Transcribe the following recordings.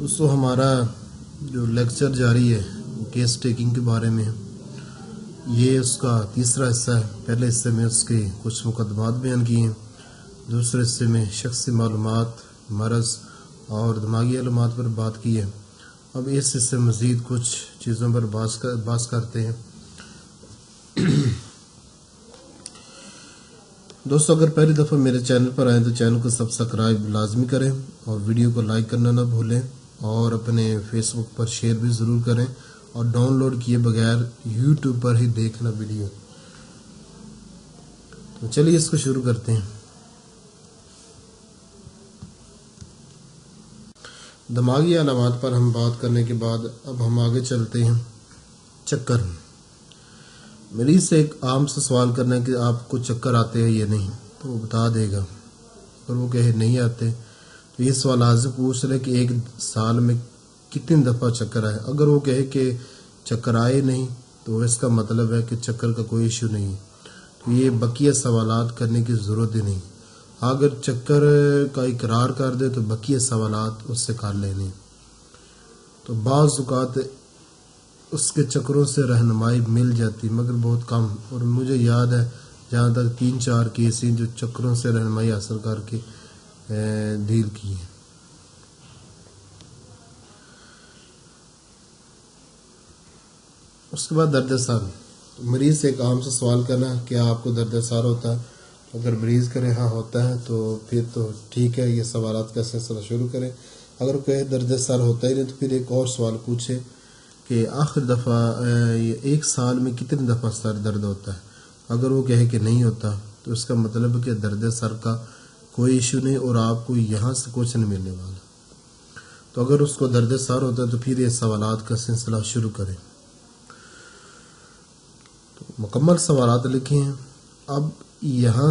دوستو ہمارا جو لیکچر جاری ہے کیس ٹیکنگ کے بارے میں ہے، یہ اس کا تیسرا حصہ ہے۔ پہلے حصے میں اس کے کچھ مقدمات بیان کیے ہیں، دوسرے حصے میں شخصی معلومات، مرض اور دماغی علامات پر بات کی ہے۔ اب اس حصے میں مزید کچھ چیزوں پر بات کرتے ہیں۔ دوستو اگر پہلی دفعہ میرے چینل پر آئیں تو چینل کو سبسکرائب لازمی کریں اور ویڈیو کو لائک کرنا نہ بھولیں، اور اپنے فیس بک پر شیئر بھی ضرور کریں، اور ڈاؤن لوڈ کیے بغیر یوٹیوب پر ہی دیکھنا ویڈیو۔ تو چلیے اس کو شروع کرتے ہیں۔ دماغی علامات پر ہم بات کرنے کے بعد اب ہم آگے چلتے ہیں۔ چکر، مریض سے ایک عام سے سوال کرنا ہے کہ آپ کو چکر آتے ہیں یا نہیں، تو وہ بتا دے گا۔ اگر وہ کہے نہیں آتے تو یہ سوال سے پوچھ لے کہ ایک سال میں کتنی دفعہ چکر آئے۔ اگر وہ کہے کہ چکر آئے نہیں تو اس کا مطلب ہے کہ چکر کا کوئی ایشو نہیں، تو یہ بقیہ سوالات کرنے کی ضرورت ہی نہیں۔ اگر چکر کا اقرار کر دے تو بقیہ سوالات اس سے کر لینے۔ تو بعض اوقات اس کے چکروں سے رہنمائی مل جاتی مگر بہت کم، اور مجھے یاد ہے جہاں تک 3-4 کیس ہیں جو چکروں سے رہنمائی حاصل کر کے ڈیل کی ہیں۔ اس کے بعد درد سر، مریض سے ایک عام سے سوال کرنا کیا آپ کو درد سر ہوتا ہے۔ اگر مریض کرے ہاں ہوتا ہے تو پھر تو ٹھیک ہے، یہ سوالات کا سلسلہ شروع کریں۔ اگر کہے درد سر ہوتا ہی نہیں تو پھر ایک اور سوال پوچھے کہ آخر دفعہ ایک سال میں کتنی دفعہ سر درد ہوتا ہے۔ اگر وہ کہے کہ نہیں ہوتا تو اس کا مطلب ہے کہ درد سر کا کوئی ایشو نہیں اور آپ کو یہاں سے کچھ نہیں ملنے والا۔ تو اگر اس کو درد سر ہوتا ہے تو پھر یہ سوالات کا سلسلہ شروع کریں۔ تو مکمل سوالات لکھے ہیں۔ اب یہاں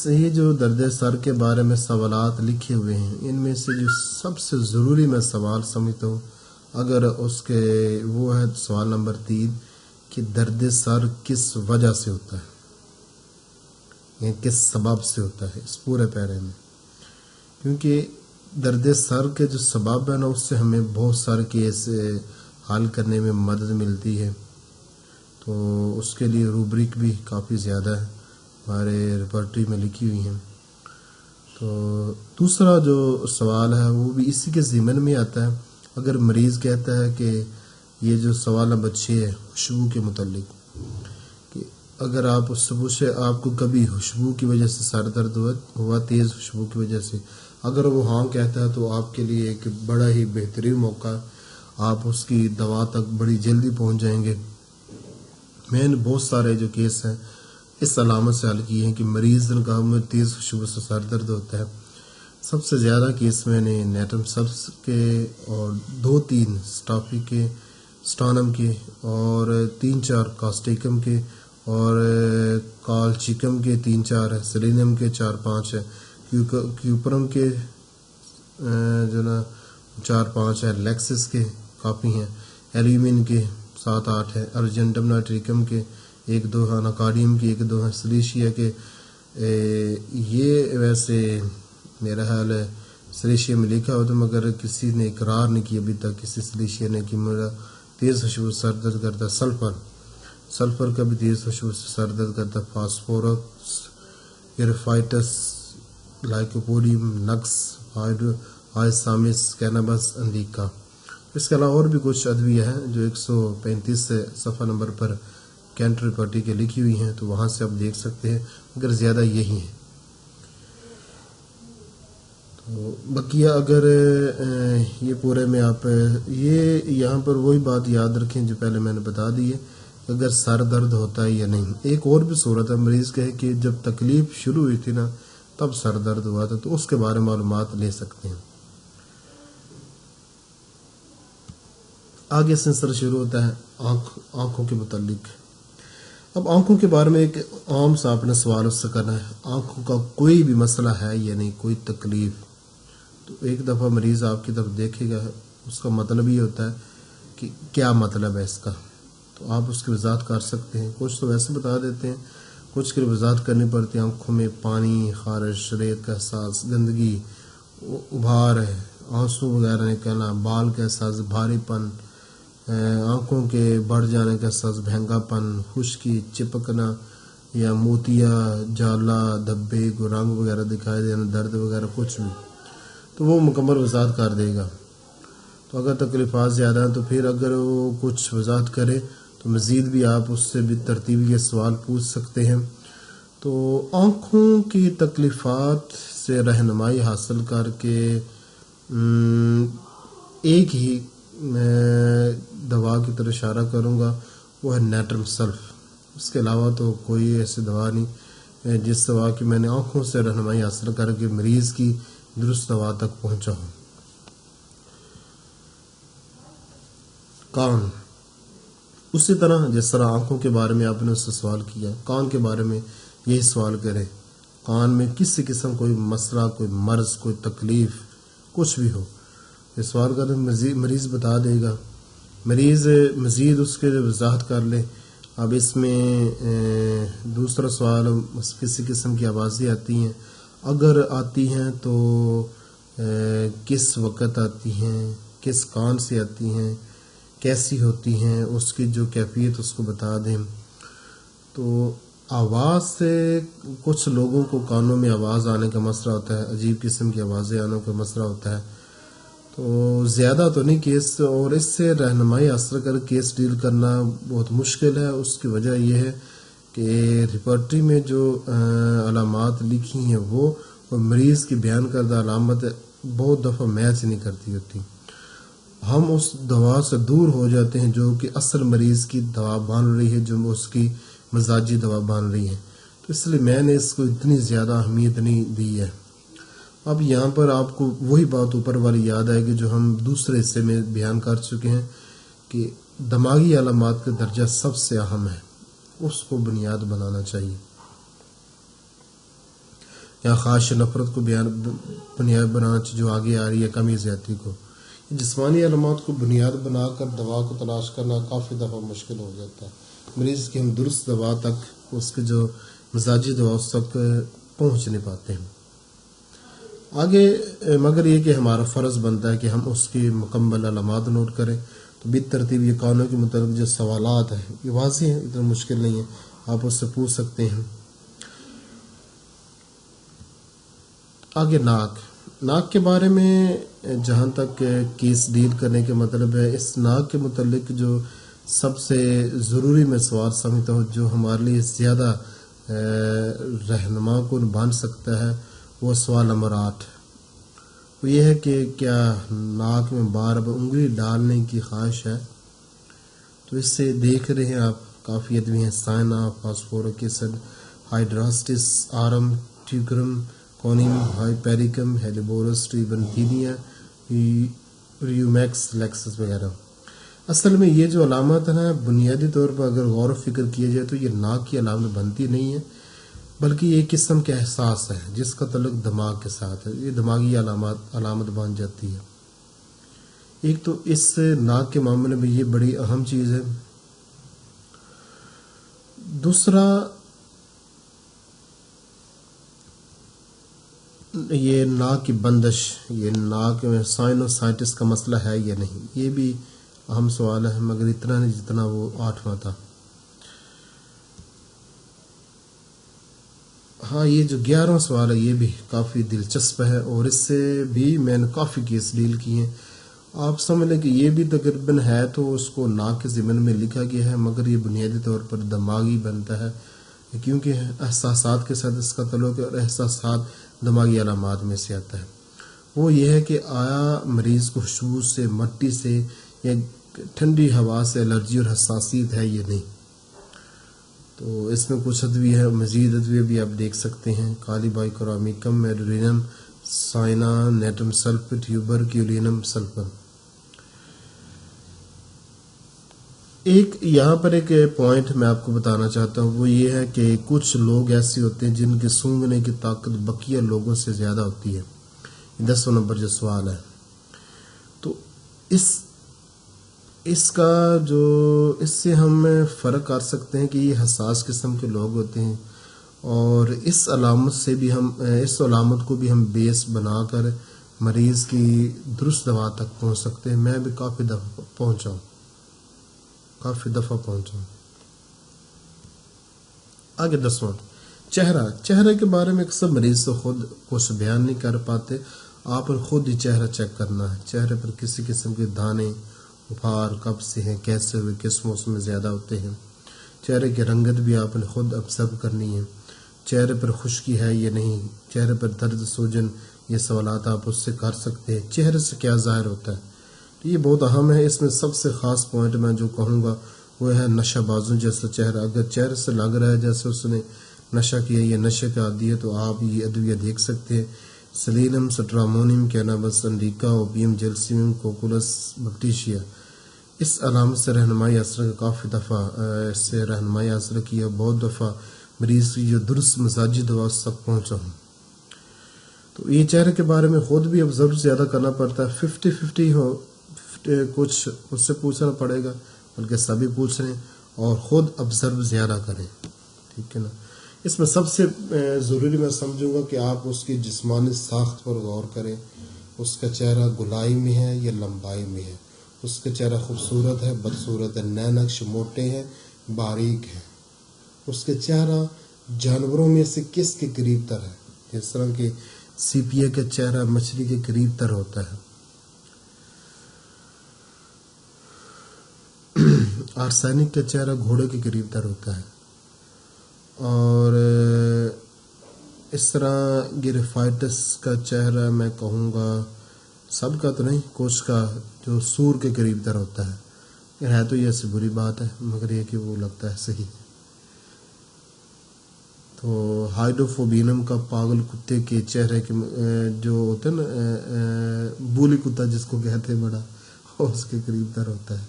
یہ جو درد سر کے بارے میں سوالات لکھے ہوئے ہیں، ان میں سے جو سب سے ضروری میں سوال سمجھتا ہوں اگر اس کے وہ ہے سوال نمبر 3 کہ درد سر کس وجہ سے ہوتا ہے، یعنی کس سبب سے ہوتا ہے اس پورے پیرے میں، کیونکہ درد سر کے جو سبب ہے نا اس سے ہمیں بہت سارے کیس حل کرنے میں مدد ملتی ہے۔ تو اس کے لیے روبرک بھی کافی زیادہ ہے، ہمارے ریپرٹری میں لکھی ہوئی ہیں۔ تو دوسرا جو سوال ہے وہ بھی اسی کے ضمن میں آتا ہے۔ اگر مریض کہتا ہے کہ یہ جو سوال نمبر 6 ہے خوشبو کے متعلق، کہ اگر آپ اس سے پوچھے آپ کو کبھی خوشبو کی وجہ سے سر درد ہوا تیز خوشبو کی وجہ سے، اگر وہ ہاں کہتا ہے تو آپ کے لیے ایک بڑا ہی بہترین موقع ہے، آپ اس کی دوا تک بڑی جلدی پہنچ جائیں گے۔ میں نے بہت سارے جو کیس ہیں اس علامت سے حل کیے ہیں کہ مریض نے کہا میں تیز خوشبو سے سر درد ہوتا ہے۔ سب سے زیادہ کیس میں نے نیٹم سبس کے اور 2-3 سٹافی کے سٹانم کے اور 3-4 کاسٹیکم کے اور کالچیکم کے 3-4 ہے، سیلینیم کے 4-5 ہے، کیوپرم کے جو نا 4-5 ہے، لیکسس کے کافی ہیں، ایلیومین کے 7-8 ہے، ارجنٹم نائٹریکم کے 1-2 ہے، اناکارڈیم کے 1-2 ہیں، سلیشیا کے یہ ویسے میرا حال ہے سلیشیا میں لکھا ہوتا مگر کسی نے اقرار نہیں کیا ابھی تک کسی سلیشیا نے کہ میرا تیز خوشبو سر درد کرتا ہے۔ سلفر کا بھی تیز خوشبو سے سر درد کرتا ہے، فاسفورس، ایریفائٹس، لائکوپوڈیم، نکس، آئسامس، کینابس، انڈیکا۔ اس کے علاوہ اور بھی کچھ ادویہ ہیں جو 135 سے صفحہ نمبر پر کینٹری پارٹی کے لکھی ہوئی ہیں، تو وہاں سے آپ دیکھ سکتے ہیں، مگر زیادہ یہی ہیں۔ تو بقیہ اگر یہ پورے میں آپ یہ یہاں پر وہی بات یاد رکھیں جو پہلے میں نے بتا دی ہے، اگر سر درد ہوتا ہے یا نہیں۔ ایک اور بھی صورت ہے، مریض کہے کہ جب تکلیف شروع ہوئی تھی نا تب سر درد ہوا تھا، تو اس کے بارے میں معلومات لے سکتے ہیں۔ آگے سلسلہ شروع ہوتا ہے آنکھوں کے متعلق۔ اب آنکھوں کے بارے میں ایک عام سا آپ نے سوال اس سے کرنا ہے، آنکھوں کا کوئی بھی مسئلہ ہے یا نہیں، کوئی تکلیف، تو ایک دفعہ مریض آپ کی طرف دیکھے گا، اس کا مطلب یہ ہوتا ہے کہ کیا مطلب ہے اس کا، تو آپ اس کی وضاحت کر سکتے ہیں۔ کچھ تو ویسے بتا دیتے ہیں، کچھ کی وضاحت کرنی پڑتی ہے۔ آنکھوں میں پانی، خارش، ریت کا احساس، گندگی، ابھار ہے، آنسو وغیرہ نکلنا، بال کا احساس بھاری پن، آنکھوں کے بڑھ جانے کا احساس بھینگا پن، خشکی، چپکنا یا موتیا، جالا، دھبے کو رنگ وغیرہ دکھائی دینا، درد وغیرہ کچھ بھی، تو وہ مکمل وضاحت کر دے گا۔ تو اگر تکلیفات زیادہ ہیں تو پھر اگر وہ کچھ وضاحت کرے تو مزید بھی آپ اس سے بھی ترتیبی کے سوال پوچھ سکتے ہیں۔ تو آنکھوں کی تکلیفات سے رہنمائی حاصل کر کے ایک ہی میں دوا کی طرف اشارہ کروں گا، وہ ہے نیٹرم سلف۔ اس کے علاوہ تو کوئی ایسی دوا نہیں جس دوا کی میں نے آنکھوں سے رہنمائی حاصل کر کے مریض کی درست دوا تک پہنچا ہوں۔ کان، اسی طرح جس طرح آنکھوں کے بارے میں آپ نے اس سے سوال کیا، کان کے بارے میں یہی سوال کریں۔ کان میں کسی قسم کوئی مسئلہ، کوئی مرض، کوئی تکلیف، کچھ بھی ہو، یہ سوال کریں مریض بتا دے گا۔ مریض مزید اس کے وضاحت کر لے۔ اب اس میں دوسرا سوال، کسی قسم کی آوازیں آتی ہیں، اگر آتی ہیں تو کس وقت آتی ہیں، کس کان سے آتی ہیں، کیسی ہوتی ہیں، اس کی جو کیفیت اس کو بتا دیں۔ تو آواز سے کچھ لوگوں کو کانوں میں آواز آنے کا مسئلہ ہوتا ہے، عجیب قسم کی آوازیں آنے کا مسئلہ ہوتا ہے، تو زیادہ تو نہیں کیس، اور اس سے رہنمائی حاصل کر کیس ڈیل کرنا بہت مشکل ہے۔ اس کی وجہ یہ ہے کہ ریپرٹری میں جو علامات لکھی ہیں وہ مریض کی بیان کردہ علامت بہت دفعہ میچ نہیں کرتی ہوتی۔ ہم اس دوا سے دور ہو جاتے ہیں جو کہ اصل مریض کی دوا بن رہی ہے، جو اس کی مزاجی دوا بن رہی ہے، تو اس لیے میں نے اس کو اتنی زیادہ اہمیت نہیں دی ہے۔ اب یہاں پر آپ کو وہی بات اوپر والی یاد آئے گی جو ہم دوسرے حصے میں بیان کر چکے ہیں کہ دماغی علامات کا درجہ سب سے اہم ہے، اس کو بنیاد بنانا چاہیے۔ یا خواہش نفرت کو بنیاد بنانا چاہیے جو آگے آ رہی ہے، کمی زیادتی کو۔ جسمانی علامات کو بنیاد بنا کر دوا کو تلاش کرنا کافی دفعہ مشکل ہو جاتا ہے، مریض کی ہم درست دوا تک، اس کے جو مزاجی دوا اس تک پہنچ نہیں پاتے ہیں آگے، مگر یہ کہ ہمارا فرض بنتا ہے کہ ہم اس کی مکمل علامات نوٹ کریں۔ تو بالترتیب یہ کانوں کے متعلق جو سوالات ہیں یہ واضح ہیں، اتنا مشکل نہیں ہے، آپ اس سے پوچھ سکتے ہیں۔ آگے ناک کے بارے میں جہاں تک کیس ڈیل کرنے کے مطلب ہے، اس ناک کے متعلق جو سب سے ضروری میں سوال سمجھتا ہوں جو ہمارے لیے زیادہ رہنما کو بن سکتا ہے، وہ سوال نمبر 8، وہ یہ ہے کہ کیا ناک میں بار بار انگلی ڈالنے کی خواہش ہے؟ تو اس سے دیکھ رہے ہیں آپ کافی ادویہ ہیں، سائنا، فاسفورک ایسڈ، ہائیڈراسٹس، آرم، ٹیوکرم، کونیم، ہائیپیریکم، ہیلیبورس، ٹریبنتھینیا، ریومیکس، لیکسس وغیرہ۔ اصل میں یہ جو علامت ہے بنیادی طور پر اگر غور و فکر کیا جائے تو یہ ناک کی علامت بنتی نہیں ہے، بلکہ یہ ایک قسم کا احساس ہے جس کا تعلق دماغ کے ساتھ ہے، یہ دماغی علامت بن جاتی ہے۔ ایک تو اس ناک کے معاملے میں یہ بڑی اہم چیز ہے۔ دوسرا، یہ ناک کی بندش، یہ ناک میں سائنوسائٹس کا مسئلہ ہے یا نہیں، یہ بھی اہم سوال ہے، مگر اتنا نہیں جتنا وہ 8واں تھا۔ ہاں، یہ جو 11واں سوال ہے یہ بھی کافی دلچسپ ہے، اور اس سے بھی میں نے کافی کیس ڈیل کیے ہیں۔ آپ سمجھ لیں کہ یہ بھی تقریباً ہے تو اس کو ناک کے ضمن میں لکھا گیا ہے، مگر یہ بنیادی طور پر دماغی بنتا ہے، کیونکہ احساسات کے ساتھ اس کا تعلق ہے، اور احساسات دماغی علامات میں سے آتا ہے۔ وہ یہ ہے کہ آیا مریض کو خوشبو سے، مٹی سے یا ٹھنڈی ہوا سے الرجی اور حساسیت ہے یا نہیں۔ تو اس میں کچھ ادویہ ہے، مزید ادویہ بھی آپ دیکھ سکتے ہیں، کالی بائیکورامیکم، میڈورینم، سائنا، نیٹرم سلف، ٹیوبرکیولینم سلفر۔ ایک یہاں پر ایک پوائنٹ میں آپ کو بتانا چاہتا ہوں، وہ یہ ہے کہ کچھ لوگ ایسے ہوتے ہیں جن کے سونگھنے کی طاقت بقیہ لوگوں سے زیادہ ہوتی ہے، 10 نمبر جو سوال ہے۔ تو اس کا جو اس سے ہم فرق کر سکتے ہیں کہ یہ حساس قسم کے لوگ ہوتے ہیں، اور اس علامت سے بھی ہم اس علامت کو بھی ہم بیس بنا کر مریض کی درست دوا تک پہنچ سکتے ہیں. میں بھی کافی دفعہ پہنچا ہوں. آگے 10واں چہرے کے بارے میں اکثر مریض سے خود کچھ بیان نہیں کر پاتے. آپ نے خود ہی چہرہ چیک کرنا ہے. چہرے پر کسی قسم کے دانے بخار کب سے ہیں, کیسے ہوئے, کس موسم میں زیادہ ہوتے ہیں. چہرے کی رنگت بھی آپ نے خود ابزرو کرنی ہے. چہرے پر خشکی ہے یا نہیں, چہرے پر درد سوجن, یہ سوالات آپ اس سے کر سکتے ہیں. چہرے سے کیا ظاہر ہوتا ہے, تو یہ بہت اہم ہے. اس میں سب سے خاص پوائنٹ میں جو کہوں گا وہ ہے نشہ بازوں جیسا چہرہ. اگر چہرے سے لگ رہا ہے جیسے اس نے نشہ کیا یا نشے کا عادی ہے تو آپ یہ ادویہ دیکھ سکتے ہیں. سلینم, سٹرامونیم, کینابس انڈیکا, اوپیم, جیلسیم, کوکولس بکٹیشیا. اس علامت سے رہنمائی حاصل کافی دفعہ کیا. بہت دفعہ مریض کی جو درست مزاجی دوا اس تک پہنچا ہوں. تو یہ چہرے کے بارے میں خود بھی آبزرو زیادہ کرنا پڑتا ہے. 50-50 ہو, کچھ اس سے پوچھنا پڑے گا بلکہ سبھی پوچھ رہے ہیں, اور خود آبزرو زیادہ کریں. ٹھیک ہے نا. اس میں سب سے ضروری میں سمجھوں گا کہ آپ اس کی جسمانی ساخت پر غور کریں. اس کا چہرہ گلائی میں ہے یا لمبائی میں ہے. اس کا چہرہ خوبصورت ہے, بدصورت ہے, نینکش, موٹے ہیں, باریک ہے. اس کا چہرہ جانوروں میں سے کس کے قریب تر ہے. جس طرح کہ سیپیا کا چہرہ مچھلی کے قریب تر ہوتا ہے. آرسینک کا چہرہ گھوڑے کے قریب تر ہوتا ہے. اور اس طرح گریفائٹس کا چہرہ میں کہوں گا, سب کا تو نہیں, کچھ کا جو سور کے قریب تر ہوتا ہے. ہے تو یہ ایسی بری بات ہے مگر یہ کہ وہ لگتا ہے صحیح. تو ہائیڈروفوبینم کا پاگل کتے کے چہرے کے جو ہوتا ہے نا, بولی کتا جس کو کہتے ہیں بڑا, اس کے قریب تر ہوتا ہے.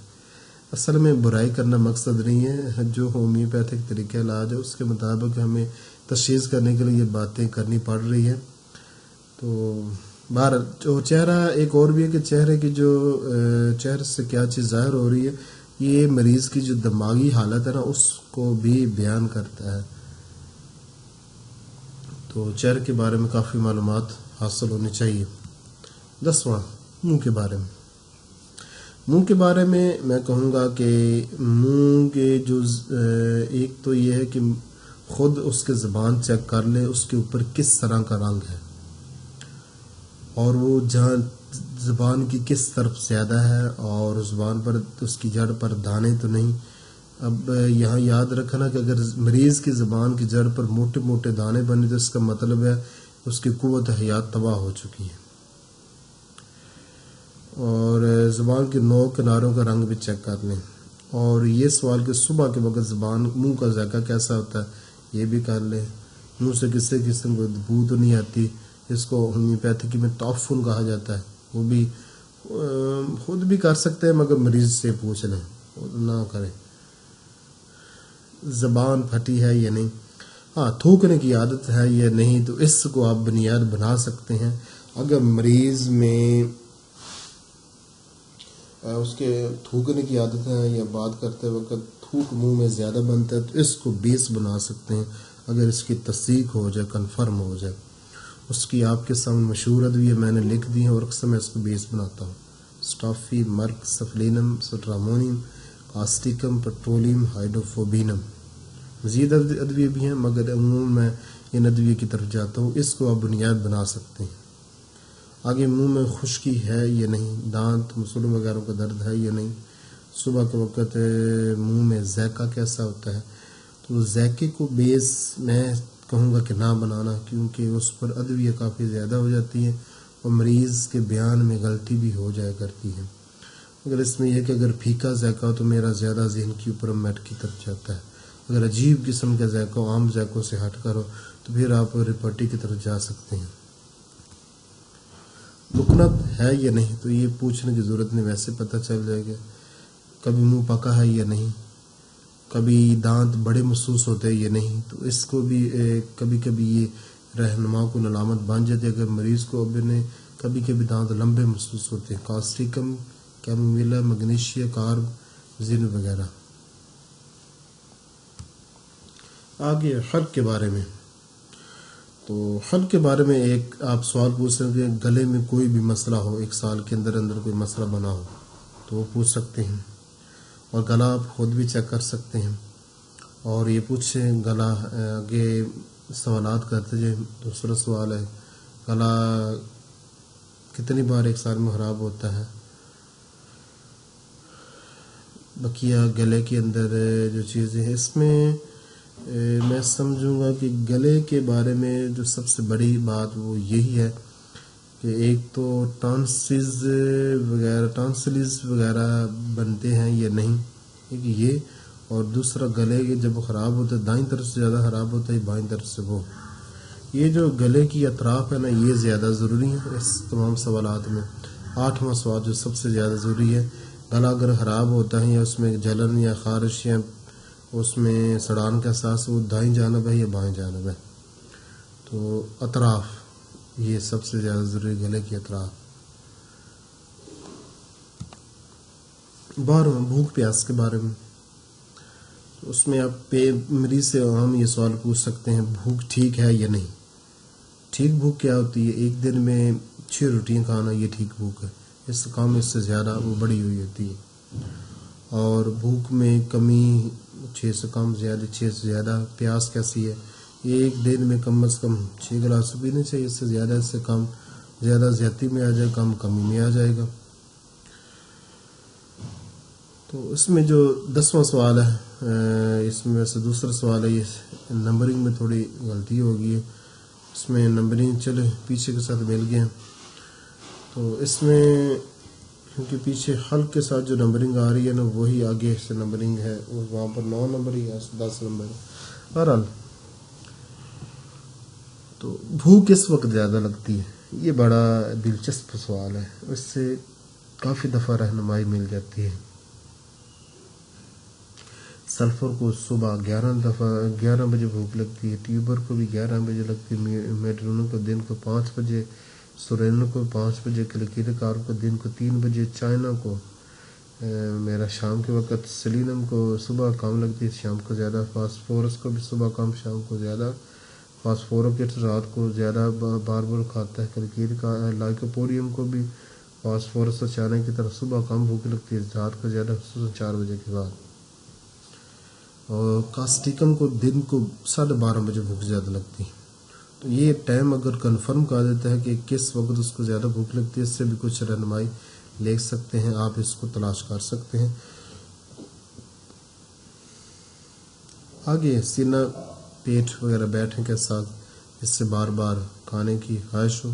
اصل میں برائی کرنا مقصد نہیں ہے. جو ہومیوپیتھک طریقہ علاج ہے اس کے مطابق ہمیں تشخیص کرنے کے لیے یہ باتیں کرنی پڑ رہی ہے. تو بہر جو چہرہ ایک اور بھی ہے کہ چہرے کی جو چہرے سے کیا چیز ظاہر ہو رہی ہے, یہ مریض کی جو دماغی حالت ہے نا اس کو بھی بیان کرتا ہے. تو چہرے کے بارے میں کافی معلومات حاصل ہونی چاہیے. 10واں منہ کے بارے میں. منہ کے بارے میں کہوں گا کہ منہ کے جو ایک تو یہ ہے کہ خود اس کے زبان چیک کر لے, اس کے اوپر کس طرح کا رنگ ہے اور وہ جہاں زبان کی کس طرف زیادہ ہے, اور زبان پر اس کی جڑ پر دانے تو نہیں. اب یہاں یاد رکھنا کہ اگر مریض کی زبان کی جڑ پر موٹے موٹے دانے بنے تو اس کا مطلب ہے اس کی قوت حیات تباہ ہو چکی ہے. اور زبان کے 9 کناروں کا رنگ بھی چیک کر لیں. اور یہ سوال کہ صبح کے وقت منہ کا ذائقہ کیسا ہوتا ہے یہ بھی کر لیں. منہ سے کسی قسم کو بو تو نہیں آتی, اس کو ہومیوپیتھکی میں تعفن کہا جاتا ہے. وہ بھی خود بھی کر سکتے ہیں مگر مریض سے پوچھ لیں, نہ کریں. زبان پھٹی ہے یا نہیں, ہاں تھوکنے کی عادت ہے یا نہیں, تو اس کو آپ بنیاد بنا سکتے ہیں. اگر مریض میں اس کے تھوکنے کی عادت ہے یا بات کرتے وقت تھوک منہ میں زیادہ بنتا ہے تو اس کو بیس بنا سکتے ہیں اگر اس کی تصدیق ہو جائے, کنفرم ہو جائے. اس کی آپ کے سامنے مشہور ادویہ میں نے لکھ دی ہیں اور اکثر میں اس کو بیس بناتا ہوں. سٹافی, مرک, سفلینم, سٹرامونیم, کاسٹیکم, پٹرولیم, ہائیڈروفوبینم. مزید ادویہ بھی ہیں مگر عموماً میں ان ادویہ کی طرف جاتا ہوں. اس کو آپ بنیاد بنا سکتے ہیں. آگے منہ میں خشکی ہے یا نہیں, دانت مسلم وغیرہ کا درد ہے یا نہیں, صبح کے وقت منہ میں ذائقہ کیسا ہوتا ہے. تو ذائقے کو بیس میں کہوں گا کہ نہ بنانا, کیونکہ اس پر ادویہ کافی زیادہ ہو جاتی ہیں اور مریض کے بیان میں غلطی بھی ہو جایا کرتی ہے. اگر اس میں یہ کہ اگر پھیکا ذائقہ ہو تو میرا زیادہ ذہن کی اوپر میٹ کی طرف جاتا ہے. اگر عجیب قسم کا ذائقہ عام ذائقوں سے ہٹ کر ہو تو پھر آپ ریپرٹی کی طرف جا سکتے ہیں. لکنت ہے یا نہیں, تو یہ پوچھنے کی ضرورت نہیں, ویسے پتہ چل جائے گا. کبھی منہ پکا ہے یا نہیں, کبھی دانت بڑے محسوس ہوتے ہیں یا نہیں, تو اس کو بھی کبھی کبھی یہ رہنما کو علامت بن جاتی ہے. اگر مریض کو کبھی کبھی دانت لمبے محسوس ہوتے ہیں, کاسٹیکم, کیمومیلا, میگنیشیا, کارب, زن وغیرہ. آگے حلق کے بارے میں, تو حل کے بارے میں ایک آپ سوال پوچھ سکتے ہیں، گلے میں کوئی بھی مسئلہ ہو، 1 سال کے اندر کوئی مسئلہ بنا ہو تو وہ پوچھ سکتے ہیں، اور گلا آپ خود بھی چیک کر سکتے ہیں، اور یہ پوچھیں گلا آگے سوالات کرتے جائیں۔ دوسرا سوال ہے گلا کتنی بار 1 سال میں خراب ہوتا ہے؟ بقیہ گلے کے اندر جو چیزیں ہیں، اس میں میں سمجھوں گا کہ گلے کے بارے میں جو سب سے بڑی بات وہ یہی ہے کہ ایک تو ٹانسلز وغیرہ بنتے ہیں یا نہیں، ایک یہ، اور دوسرا گلے کے جب خراب ہوتا ہے دائیں طرف سے زیادہ خراب ہوتا ہے، بائیں طرف سے وہ، یہ جو گلے کی اطراف ہے نا، یہ زیادہ ضروری ہے اس تمام سوالات میں۔ 8واں سوال جو سب سے زیادہ ضروری ہے، گلا اگر خراب ہوتا ہے یا اس میں جلن یا خارش یا اس میں سڑان کا احساس، وہ دائیں جانب ہے یا بائیں جانب ہے؟ تو اطراف، یہ سب سے زیادہ ضروری، گلے کی اطراف۔ 12واں بھوک پیاس کے بارے میں، اس میں آپ مریض سے ہم یہ سوال پوچھ سکتے ہیں، بھوک ٹھیک ہے یا نہیں؟ ٹھیک بھوک کیا ہوتی ہے؟ 1 دن میں 6 روٹیاں کھانا، یہ ٹھیک بھوک ہے۔ اس سے کم، اس سے زیادہ وہ بڑی ہوئی ہوتی ہے۔ اور بھوک میں کمی، 6 سے کم، 6 سے زیادہ۔ پیاس کیسی ہے؟ یہ 1 دن میں کم از کم 6 گلاس پینے چاہیے، اس سے زیادہ، اس سے کم، زیادہ زیادتی میں آ جائے، کم کمی میں آ جائے گا۔ تو اس میں جو 10واں سوال ہے، اس میں سے دوسرا سوال ہے، یہ نمبرنگ میں تھوڑی غلطی ہو گئی ہے، اس میں نمبرنگ چلے پیچھے کے ساتھ مل گیا، تو اس میں کیونکہ پیچھے حلق کے ساتھ جو نمبرنگ آ رہی ہے نا، وہی آگے سے نمبرنگ ہے، وہاں پر 9 نمبر یا 10 نمبر ہے۔ بہرحال تو بھوک کس وقت زیادہ لگتی ہے؟ یہ بڑا دلچسپ سوال ہے، اس سے کافی دفعہ رہنمائی مل جاتی ہے۔ سلفر کو صبح 11 بجے بھوک لگتی ہے، ٹیوبر کو بھی 11 بجے لگتی ہے، میڈرونو کو دن کو 5 بجے، سورینو کو 5 بجے، کلیکیرکار کو دن کو 3 بجے، چائنا کو میرا شام کے وقت، سلینم کو صبح کم لگتی ہے، شام کو زیادہ، فاسفورس کو بھی صبح کم، شام کو زیادہ، فاسفورکٹ رات کو زیادہ بار کھاتا ہے، کلیکیرکار لائکوپوریم کو بھی فاسفورس اور چائنا کی طرف صبح کم بھوک لگتی ہے، رات کو زیادہ، خصوصاً 4 بجے کے بعد۔ اور کاسٹیکم کو دن کو 12:30 بجے بھوک زیادہ لگتی ہے۔ تو یہ ٹائم اگر کنفرم کر دیتا ہے کہ کس وقت اس کو زیادہ بھوک لگتی ہے، اس سے بھی کچھ رہنمائی لے سکتے ہیں، آپ اس کو تلاش کر سکتے ہیں۔ آگے سینہ، پیٹ وغیرہ بیٹھنے کے ساتھ اس سے بار بار کھانے کی خواہش ہو،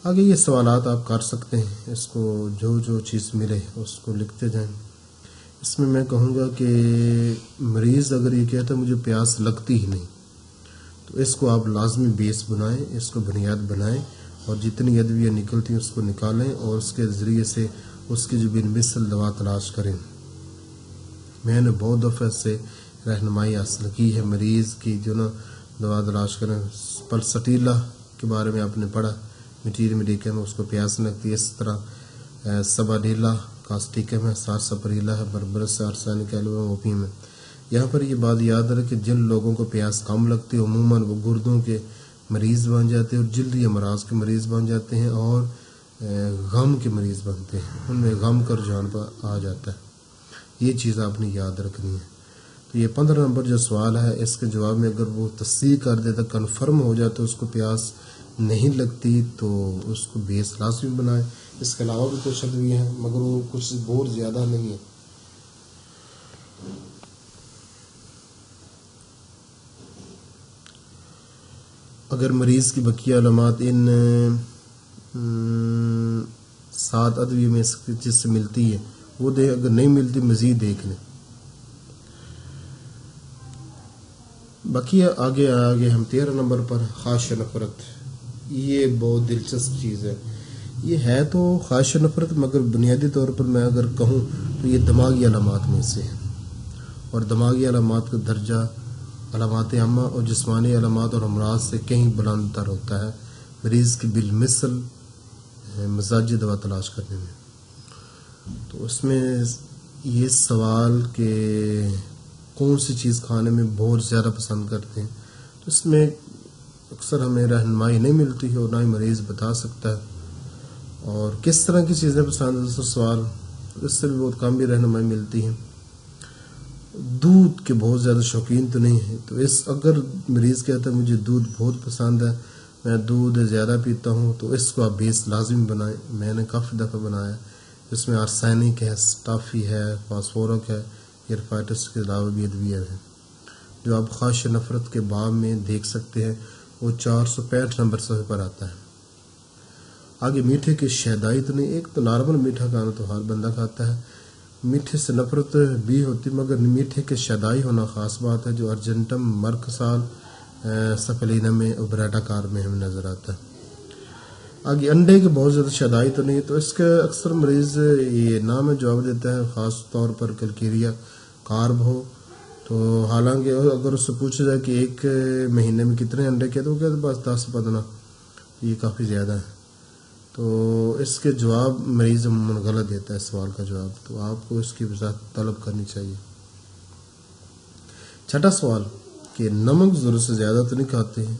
آگے یہ سوالات آپ کر سکتے ہیں، اس کو جو چیز ملے اس کو لکھتے جائیں۔ اس میں کہوں گا کہ مریض اگر یہ کہتا ہے مجھے پیاس لگتی ہی نہیں، تو اس کو آپ لازمی بیس بنائیں، اس کو بنیاد بنائیں، اور جتنی ادویہ نکلتی ہیں اس کو نکالیں، اور اس کے ذریعے سے اس کی جو بالمثل دوا تلاش کریں۔ میں نے بہت دفعہ سے رہنمائی حاصل کی ہے، مریض کی جو نا دوا تلاش کریں۔ پلسٹیلا کے بارے میں آپ نے پڑھا، میٹیری میڈیکم، اس کو پیاس لگتی ہے۔ اس طرح سباڈیلا کاسٹیکم ہے، سارساپریلا ہے، بربرس آرسینک ایلوم اوپیم ہے۔ یہاں پر یہ بات یاد رکھیں کہ جن لوگوں کو پیاس کم لگتی ہے عموماً وہ گردوں کے مریض بن جاتے ہیں، اور جلدی امراض کے مریض بن جاتے ہیں، اور غم کے مریض بنتے ہیں، ان میں غم کا رجحان آ جاتا ہے۔ یہ چیز آپ نے یاد رکھنی ہے۔ تو یہ 15 نمبر جو سوال ہے، اس کے جواب میں اگر وہ تصدیق کر دیتا، کنفرم ہو جاتا اس کو پیاس نہیں لگتی، تو اس کو بیس لازمی بنائے۔ اس کے علاوہ بھی کچھ ادویہ ہیں، مگر وہ کچھ بہت زیادہ نہیں ہے۔ اگر مریض کی بقیہ علامات ان 7 ادویہ میں جس سے ملتی ہے وہ دے، اگر نہیں ملتی مزید دیکھ لیں۔ بقیہ آگے ہم 13 نمبر پر خواہش نفرت، یہ بہت دلچسپ چیز ہے۔ یہ ہے تو خواہش نفرت، مگر بنیادی طور پر میں اگر کہوں تو یہ دماغی علامات میں سے ہے، اور دماغی علامات کا درجہ علامات عامہ اور جسمانی علامات اور امراض سے کہیں بلند تر ہوتا ہے مریض کی بالمثل مزاجی دوا تلاش کرنے میں۔ تو اس میں یہ سوال کہ کون سی چیز کھانے میں بہت زیادہ پسند کرتے ہیں، تو اس میں اکثر ہمیں رہنمائی نہیں ملتی ہے اور نہ ہی مریض بتا سکتا ہے، اور کس طرح کی چیزیں پسند ہے دوسرا سوال، اس سے بھی بہت کم بھی رہنمائی ملتی ہے۔ دودھ کے بہت زیادہ شوقین تو نہیں ہے، تو اگر مریض کہتا ہے مجھے دودھ بہت پسند ہے، میں دودھ زیادہ پیتا ہوں، تو اس کو آپ بیس لازمی بنائیں۔ میں نے کافی دفعہ بنایا، اس میں آرسینک ہے، سٹافی ہے، فاسفورک ہے، ایرفائٹس کے علاوہ بھی ادویہ ہے جو آپ خواہش نفرت کے باب میں دیکھ سکتے ہیں، وہ 465 نمبر صفحے پر آتا ہے۔ آگے میٹھے کی شہدائی تو نہیں، ایک تو نارمل میٹھا کھانا تو ہر بندہ کھاتا ہے، میٹھے سے نفرت بھی ہوتی، مگر میٹھے کے شہدائی ہونا خاص بات ہے، جو ارجنٹم مرکسال سپلینا میں اوبریٹا کار میں ہمیں نظر آتا ہے۔ آگے انڈے کے بہت زیادہ شہدائی تو نہیں، تو اس کے اکثر مریض یہ نام جواب دیتا ہے، خاص طور پر کلکیریا کارب ہو، تو حالانکہ اگر اس سے پوچھا جائے کہ ایک مہینے میں کتنے انڈے کہتے، وہ کہتے بس 10-15، یہ کافی زیادہ ہے، تو اس کے جواب مریض عموماً غلط دیتا ہے سوال کا جواب، تو آپ کو اس کی وضاحت طلب کرنی چاہیے۔ چھٹا سوال کہ نمک ضرورت سے زیادہ تو نہیں کھاتے ہیں؟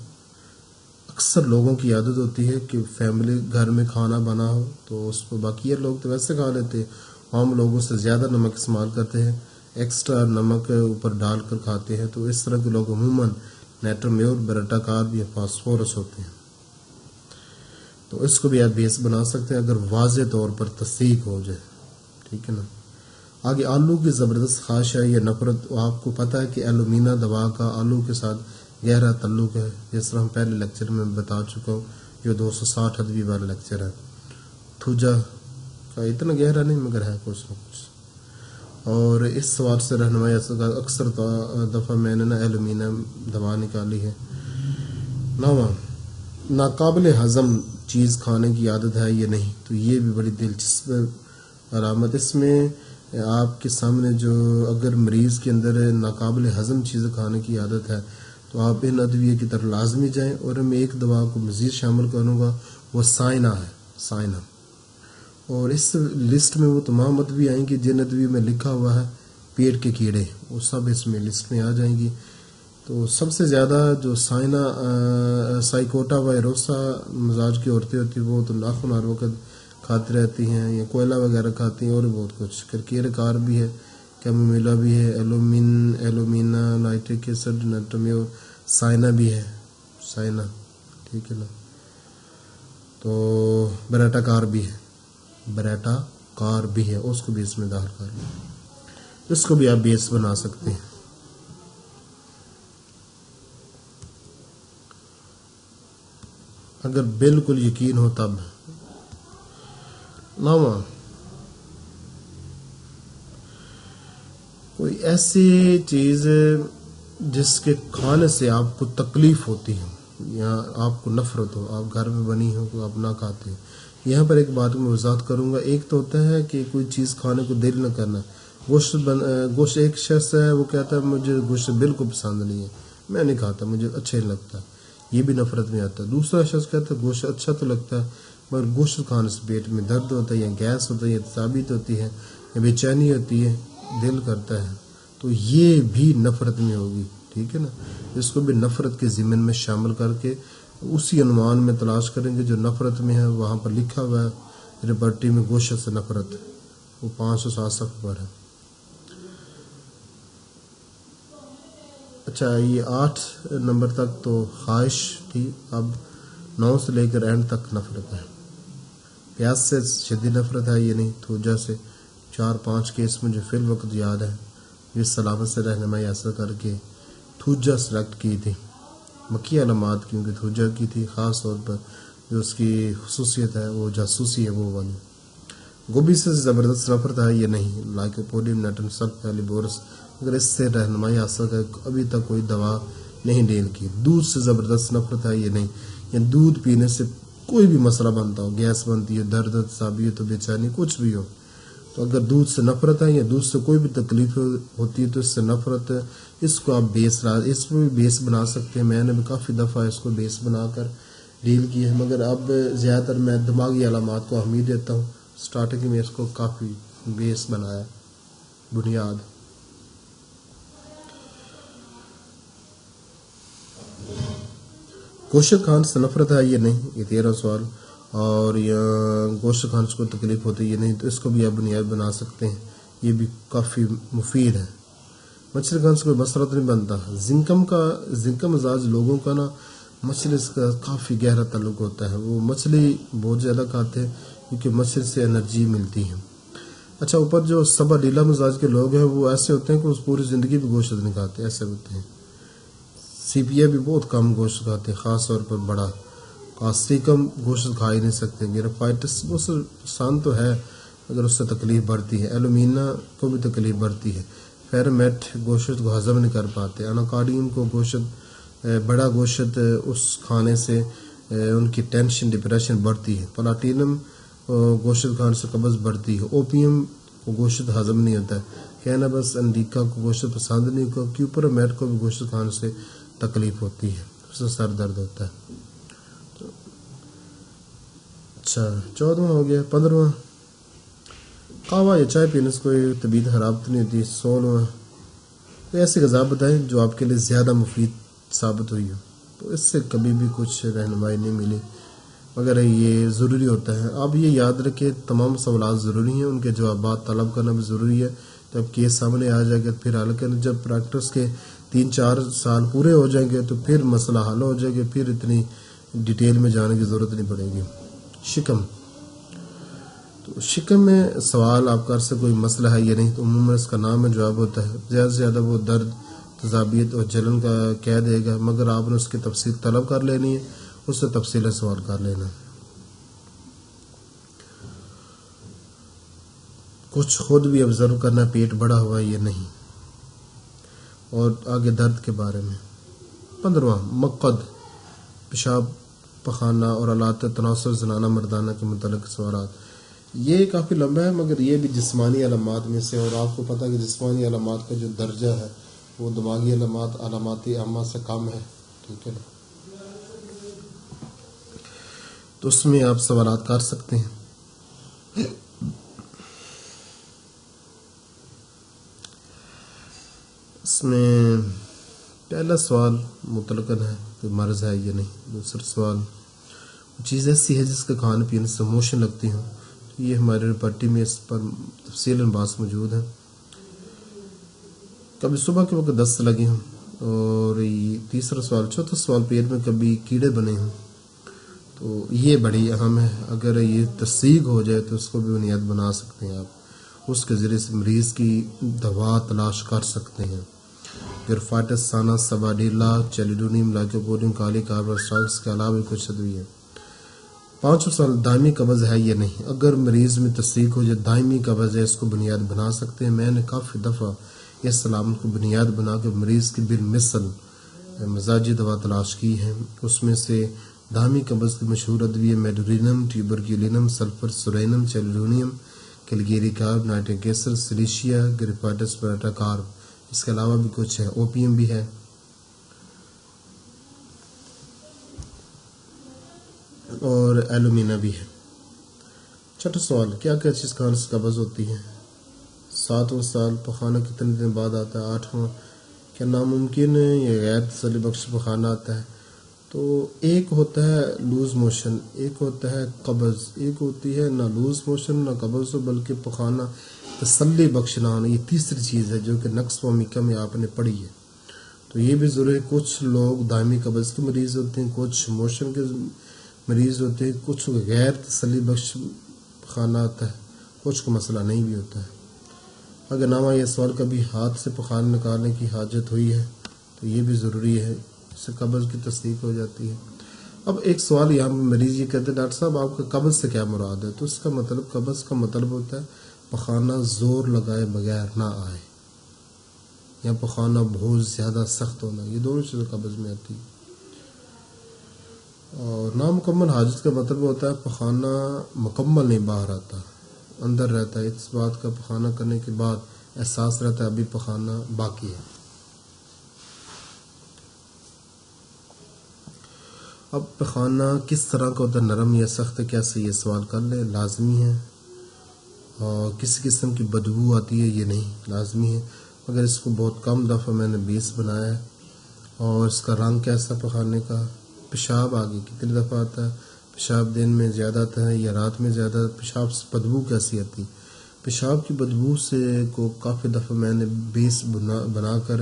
اکثر لوگوں کی عادت ہوتی ہے کہ فیملی گھر میں کھانا بنا ہو تو اس کو باقی لوگ تو ویسے کھا لیتے ہیں، عام لوگوں سے زیادہ نمک استعمال کرتے ہیں، ایکسٹرا نمک اوپر ڈال کر کھاتے ہیں، تو اس طرح کے لوگ عموماً نیٹرمیور بیٹا کارب یا فاسفورس ہوتے ہیں، تو اس کو بھی آپ بیس بنا سکتے ہیں اگر واضح طور پر تصدیق ہو جائے، ٹھیک ہے نا۔ آگے آلو کی زبردست خواہش ہے یا نفرت، آپ کو پتہ ہے کہ ایلومینا دوا کا آلو کے ساتھ گہرا تعلق ہے، جس طرح ہم پہلے لیکچر میں بتا چکا ہوں، جو 260 ادوی والا لیکچر ہے۔ تھوجا کا اتنا گہرا نہیں مگر ہے کچھ نہ کچھ، اور اس سوال سے رہنمائی اکثر دفعہ میں نے ایلومینا دوا نکالی ہے۔ نواں، ناقابل ہضم چیز کھانے کی عادت ہے یا نہیں، تو یہ بھی بڑی دلچسپ علامت، اس میں آپ کے سامنے جو اگر مریض کے اندر ناقابل ہضم چیزیں کھانے کی عادت ہے تو آپ ان ادویے کی طرف لازمی جائیں، اور میں ایک دوا کو مزید شامل کروں گا، وہ سائنا ہے، سائنا، اور اس لسٹ میں وہ تمام ادویے آئیں گی جن ادویوں میں لکھا ہوا ہے پیٹ کے کیڑے، وہ سب اس میں لسٹ میں آ جائیں گی۔ تو سب سے زیادہ جو سائنا سائکوٹا وائروسا مزاج کی عورتیں ہوتی ہیں، وہ تو ناخن ہر وقت کھاتی رہتی ہیں، یا کوئلہ وغیرہ کھاتی ہیں، اور بہت کچھ، کرکیر کار بھی ہے، کیمومیلا بھی ہے، ایلومینا، نائٹرک ایسڈ، نیٹرمیور، سائنا بھی ہے، سائنا، ٹھیک ہے نا۔ تو بیٹا کار بھی ہے، بیٹا کار بھی ہے، اس کو بھی اس میں داخل کر لیں، اس کو بھی آپ بیس بنا سکتے ہیں۔ اگر بالکل یقین ہو تب۔ نواں، کوئی ایسی چیز جس کے کھانے سے آپ کو تکلیف ہوتی ہے یا آپ کو نفرت ہو، آپ گھر میں بنی ہو تو آپ نہ کھاتے ہیں۔ یہاں پر ایک بات میں وضاحت کروں گا، ایک تو ہوتا ہے کہ کوئی چیز کھانے کو دل نہ کرنا، گوشت ایک شخص ہے وہ کہتا ہے مجھے گوشت بالکل پسند نہیں ہے، میں نہیں کھاتا، مجھے اچھا نہیں لگتا، یہ بھی نفرت میں آتا ہے۔ دوسرا شخص کہتا ہے گوشت اچھا تو لگتا ہے مگر گوشت کھانے سے پیٹ میں درد ہوتا ہے، یا گیس ہوتا ہے، یا ثابت ہوتی ہے، یا بے چینی ہوتی ہے، دل کرتا ہے، تو یہ بھی نفرت میں ہوگی، ٹھیک ہے نا۔ اس کو بھی نفرت کے ضمن میں شامل کر کے اسی عنوان میں تلاش کریں گے جو نفرت میں ہے، وہاں پر لکھا ہوا ہے رپورٹی میں گوشت سے نفرت، وہ 507 صفحے پر ہے۔ اچھا، یہ 8 نمبر تک تو خواہش تھی، اب 9 سے لے کر اینڈ تک نفرت ہے۔ پیاس سے شدید نفرت ہے یہ نہیں، تھوجا سے 4-5 کیس مجھے فی الوقت یاد ہے، جس سلامت سے رہنمائی حاصل کر کے تھوجا سلیکٹ کی تھی، مکی علامات کیونکہ تھوجا کی تھی، خاص طور پر جو اس کی خصوصیت ہے وہ جاسوسی ہے، وہ والی۔ گوبھی سے زبردست نفرت ہے یہ نہیں، لائکوپوڈیم نیٹن سلف ایلیبورس، اگر اس سے رہنمائی حاصل کر ابھی تک کوئی دوا نہیں ڈیل کی۔ دودھ سے زبردست نفرت ہے یہ نہیں، یا دودھ پینے سے کوئی بھی مسئلہ بنتا ہو، گیس بنتی ہے، درد، ثابت ہو، بے چینی، کچھ بھی ہو، تو اگر دودھ سے نفرت ہے یا دودھ سے کوئی بھی تکلیف ہوتی ہے تو اس سے نفرت ہے، اس کو آپ اس میں بھی بیس بنا سکتے ہیں۔ میں نے بھی کافی دفعہ اس کو بیس بنا کر ڈیل کی ہے، مگر اب زیادہ تر میں دماغی علامات کو اہمیت دیتا ہوں، سٹارٹنگ میں اس کو کافی بیس بنایا، بنیاد۔ گوشت کھانے سے نفرت ہے یہ نہیں، یہ 13 سوال. اور یا گوشت کھانے سے کوئی تکلیف ہوتی ہے یہ نہیں، تو اس کو بھی آپ بنیاد بنا سکتے ہیں، یہ بھی کافی مفید ہے. مچھلی کھانے سے کوئی مسئلہ تو نہیں بنتا. زنکم مزاج لوگوں کا نا مچھلی سے کافی گہرا تعلق ہوتا ہے، وہ مچھلی بہت زیادہ کھاتے ہیں کیونکہ مچھلی سے انرجی ملتی ہے. اچھا، اوپر جو سبا لیلا مزاج کے لوگ ہیں وہ ایسے ہوتے ہیں کہ اس پوری زندگی بھی گوشت نہیں کھاتے، ایسے ہوتے ہیں. سیپیا بھی بہت کم گوشت کھاتے ہیں، خاص طور پر بڑا. کاسٹیکم گوشت کھا ہی نہیں سکتے. گریفائٹس وہ آسان تو ہے اگر اس سے تکلیف بڑھتی ہے. ایلومینا کو بھی تکلیف بڑھتی ہے. فیرمیٹ گوشت کو ہضم نہیں کر پاتے. اناکارڈین کو بڑا گوشت اس کھانے سے ان کی ٹینشن ڈپریشن بڑھتی ہے. پلاٹینم گوشت کھانے سے قبض بڑھتی ہے. اوپیم کو گوشت ہضم نہیں ہوتا ہے. کینابس انڈیکا کو گوشت پسند نہیں ہوتا. کیوپرمیٹ کو بھی گوشت کھانے سے تکلیف ہوتی ہے، اس سے سر درد ہوتا ہے. اچھا، 14واں ہو گیا. 15واں قہوہ یا چائے پینے سے کوئی طبیعت خراب تو نہیں ہوتی. 16واں کوئی ایسی غذا بتائیں جو آپ کے لیے زیادہ مفید ثابت ہوئی ہو. تو اس سے کبھی بھی کچھ رہنمائی نہیں ملی، مگر یہ ضروری ہوتا ہے. آپ یہ یاد رکھیں تمام سوالات ضروری ہیں، ان کے جوابات طلب کرنا بھی ضروری ہے. جب کیس سامنے آ جائے گا پھر حل کرنا. جب پریکٹس کے 3-4 سال پورے ہو جائیں گے تو پھر مسئلہ حل ہو جائے گا، پھر اتنی ڈیٹیل میں جانے کی ضرورت نہیں پڑے گی. شکم، تو شکم میں سوال آپ کا عرصے کوئی مسئلہ ہے یا نہیں، تو عموماً اس کا نام میں جواب ہوتا ہے. زیادہ سے زیادہ وہ درد، تذابیت اور جلن کا کہہ دے گا، مگر آپ نے اس کی تفصیل طلب کر لینی ہے، اس سے تفصیل سوال کر لینا. کچھ خود بھی آبزرو کرنا پیٹ بڑا ہوا ہے یا نہیں، اور آگے درد کے بارے میں. 15واں مقد، پیشاب پخانہ اور آلات تناسل زنانہ مردانہ کے متعلق سوالات. یہ کافی لمبا ہے مگر یہ بھی جسمانی علامات میں سے، اور آپ کو پتہ ہے کہ جسمانی علامات کا جو درجہ ہے وہ دماغی علامات عامہ سے کم ہے. ٹھیک ہے، تو اس میں آپ سوالات کر سکتے ہیں. اس میں پہلا سوال مطلقاً ہے کہ مرض ہے یا نہیں. دوسرا سوال چیز ایسی ہے جس کا کھانے پینے سے موشن لگتی ہوں. یہ ہمارے رپورٹی میں اس پر تفصیل بحث موجود ہے. کبھی صبح کے وقت دست لگے ہوں. اور یہ تیسرا سوال. چوتھا سوال پیٹ میں کبھی کیڑے بنے ہوں. تو یہ بڑی اہم ہے، اگر یہ تصدیق ہو جائے تو اس کو بھی بنیاد بنا سکتے ہیں. آپ اس کے ذریعے سے مریض کی دوا تلاش کر سکتے ہیں. گریفائٹس، سانس، سباڈیلا، چیلیڈونیم، لائکوپوڈیم، کالی کاربوسٹاکس کے علاوہ کچھ ادویہ ہیں. 5واں سوال دائمی قبض ہے یا نہیں. اگر مریض میں تصدیق ہو جائے دائمی قبض ہے، اس کو بنیاد بنا سکتے ہیں. میں نے کافی دفعہ اس علامت کو بنیاد بنا کے مریض کی بالمثل مزاجی دوا تلاش کی ہے. اس میں سے دائمی قبض کے مشہور ادویہ medorrhinum, tuberculinum, sulphur psorinum, chelidonium, calcarea carb, nitric acid, silicea, graphites baryta carb. اس کے علاوہ بھی کچھ ہے. اوپیم بھی ہے. اور ایلومینا بھی ہے. 6واں سوال کیا کیا چیز کھانے سے قبض ہوتی ہے. 7واں سوال پخانہ کتنے دن بعد آتا ہے. 8واں کیا ناممکن ہے یا غیر تسلی بخش پخانہ آتا ہے. تو ایک ہوتا ہے لوز موشن، ایک ہوتا ہے قبض، ایک ہوتی ہے نہ لوز موشن نہ قبض ہو بلکہ پخانہ تسلی بخش نہ آنا. یہ تیسری چیز ہے جو کہ نقص و میکا میں آپ نے پڑھی ہے. تو یہ بھی ضروری ہے. کچھ لوگ دائمی قبض کے مریض ہوتے ہیں، کچھ موشن کے مریض ہوتے ہیں، کچھ غیر تسلی بخش پخانہ آتا ہے، کچھ کو مسئلہ نہیں بھی ہوتا ہے. اگر نامہ یہ سوال کبھی ہاتھ سے پخانہ نکالنے کی حاجت ہوئی ہے تو یہ بھی ضروری ہے، اس سے قبض کی تصدیق ہو جاتی ہے. اب ایک سوال یہاں پہ مریض یہ کہتے ہیں ڈاکٹر صاحب آپ کا قبض سے کیا مراد ہے. تو اس کا مطلب قبض کا مطلب ہوتا ہے پخانہ زور لگائے بغیر نہ آئے یا پخانہ بہت زیادہ سخت ہونا. یہ دونوں چیزیں قبض میں آتی ہیں. اور نامکمل حاجت کا مطلب ہوتا ہے پخانہ مکمل نہیں باہر آتا، اندر رہتا ہے. اس بات کا پخانہ کرنے کے بعد احساس رہتا ہے ابھی پخانہ باقی ہے. اب پخانہ کس طرح کا ہوتا ہے، نرم یا سخت، کیسے، یہ سوال کر لیں. لازمی ہے. اور کسی قسم کی بدبو آتی ہے یہ نہیں لازمی ہے، مگر اس کو بہت کم دفعہ میں نے 20 بنایا ہے. اور اس کا رنگ کیسا پخانے کا، پیشاب آگے کتنی دفعہ آتا ہے، پیشاب دن میں زیادہ آتا ہے یا رات میں زیادہ، پیشاب سے بدبو کیسی آتی، پیشاب کی بدبو سے کو کافی دفعہ میں نے بیس بنا کر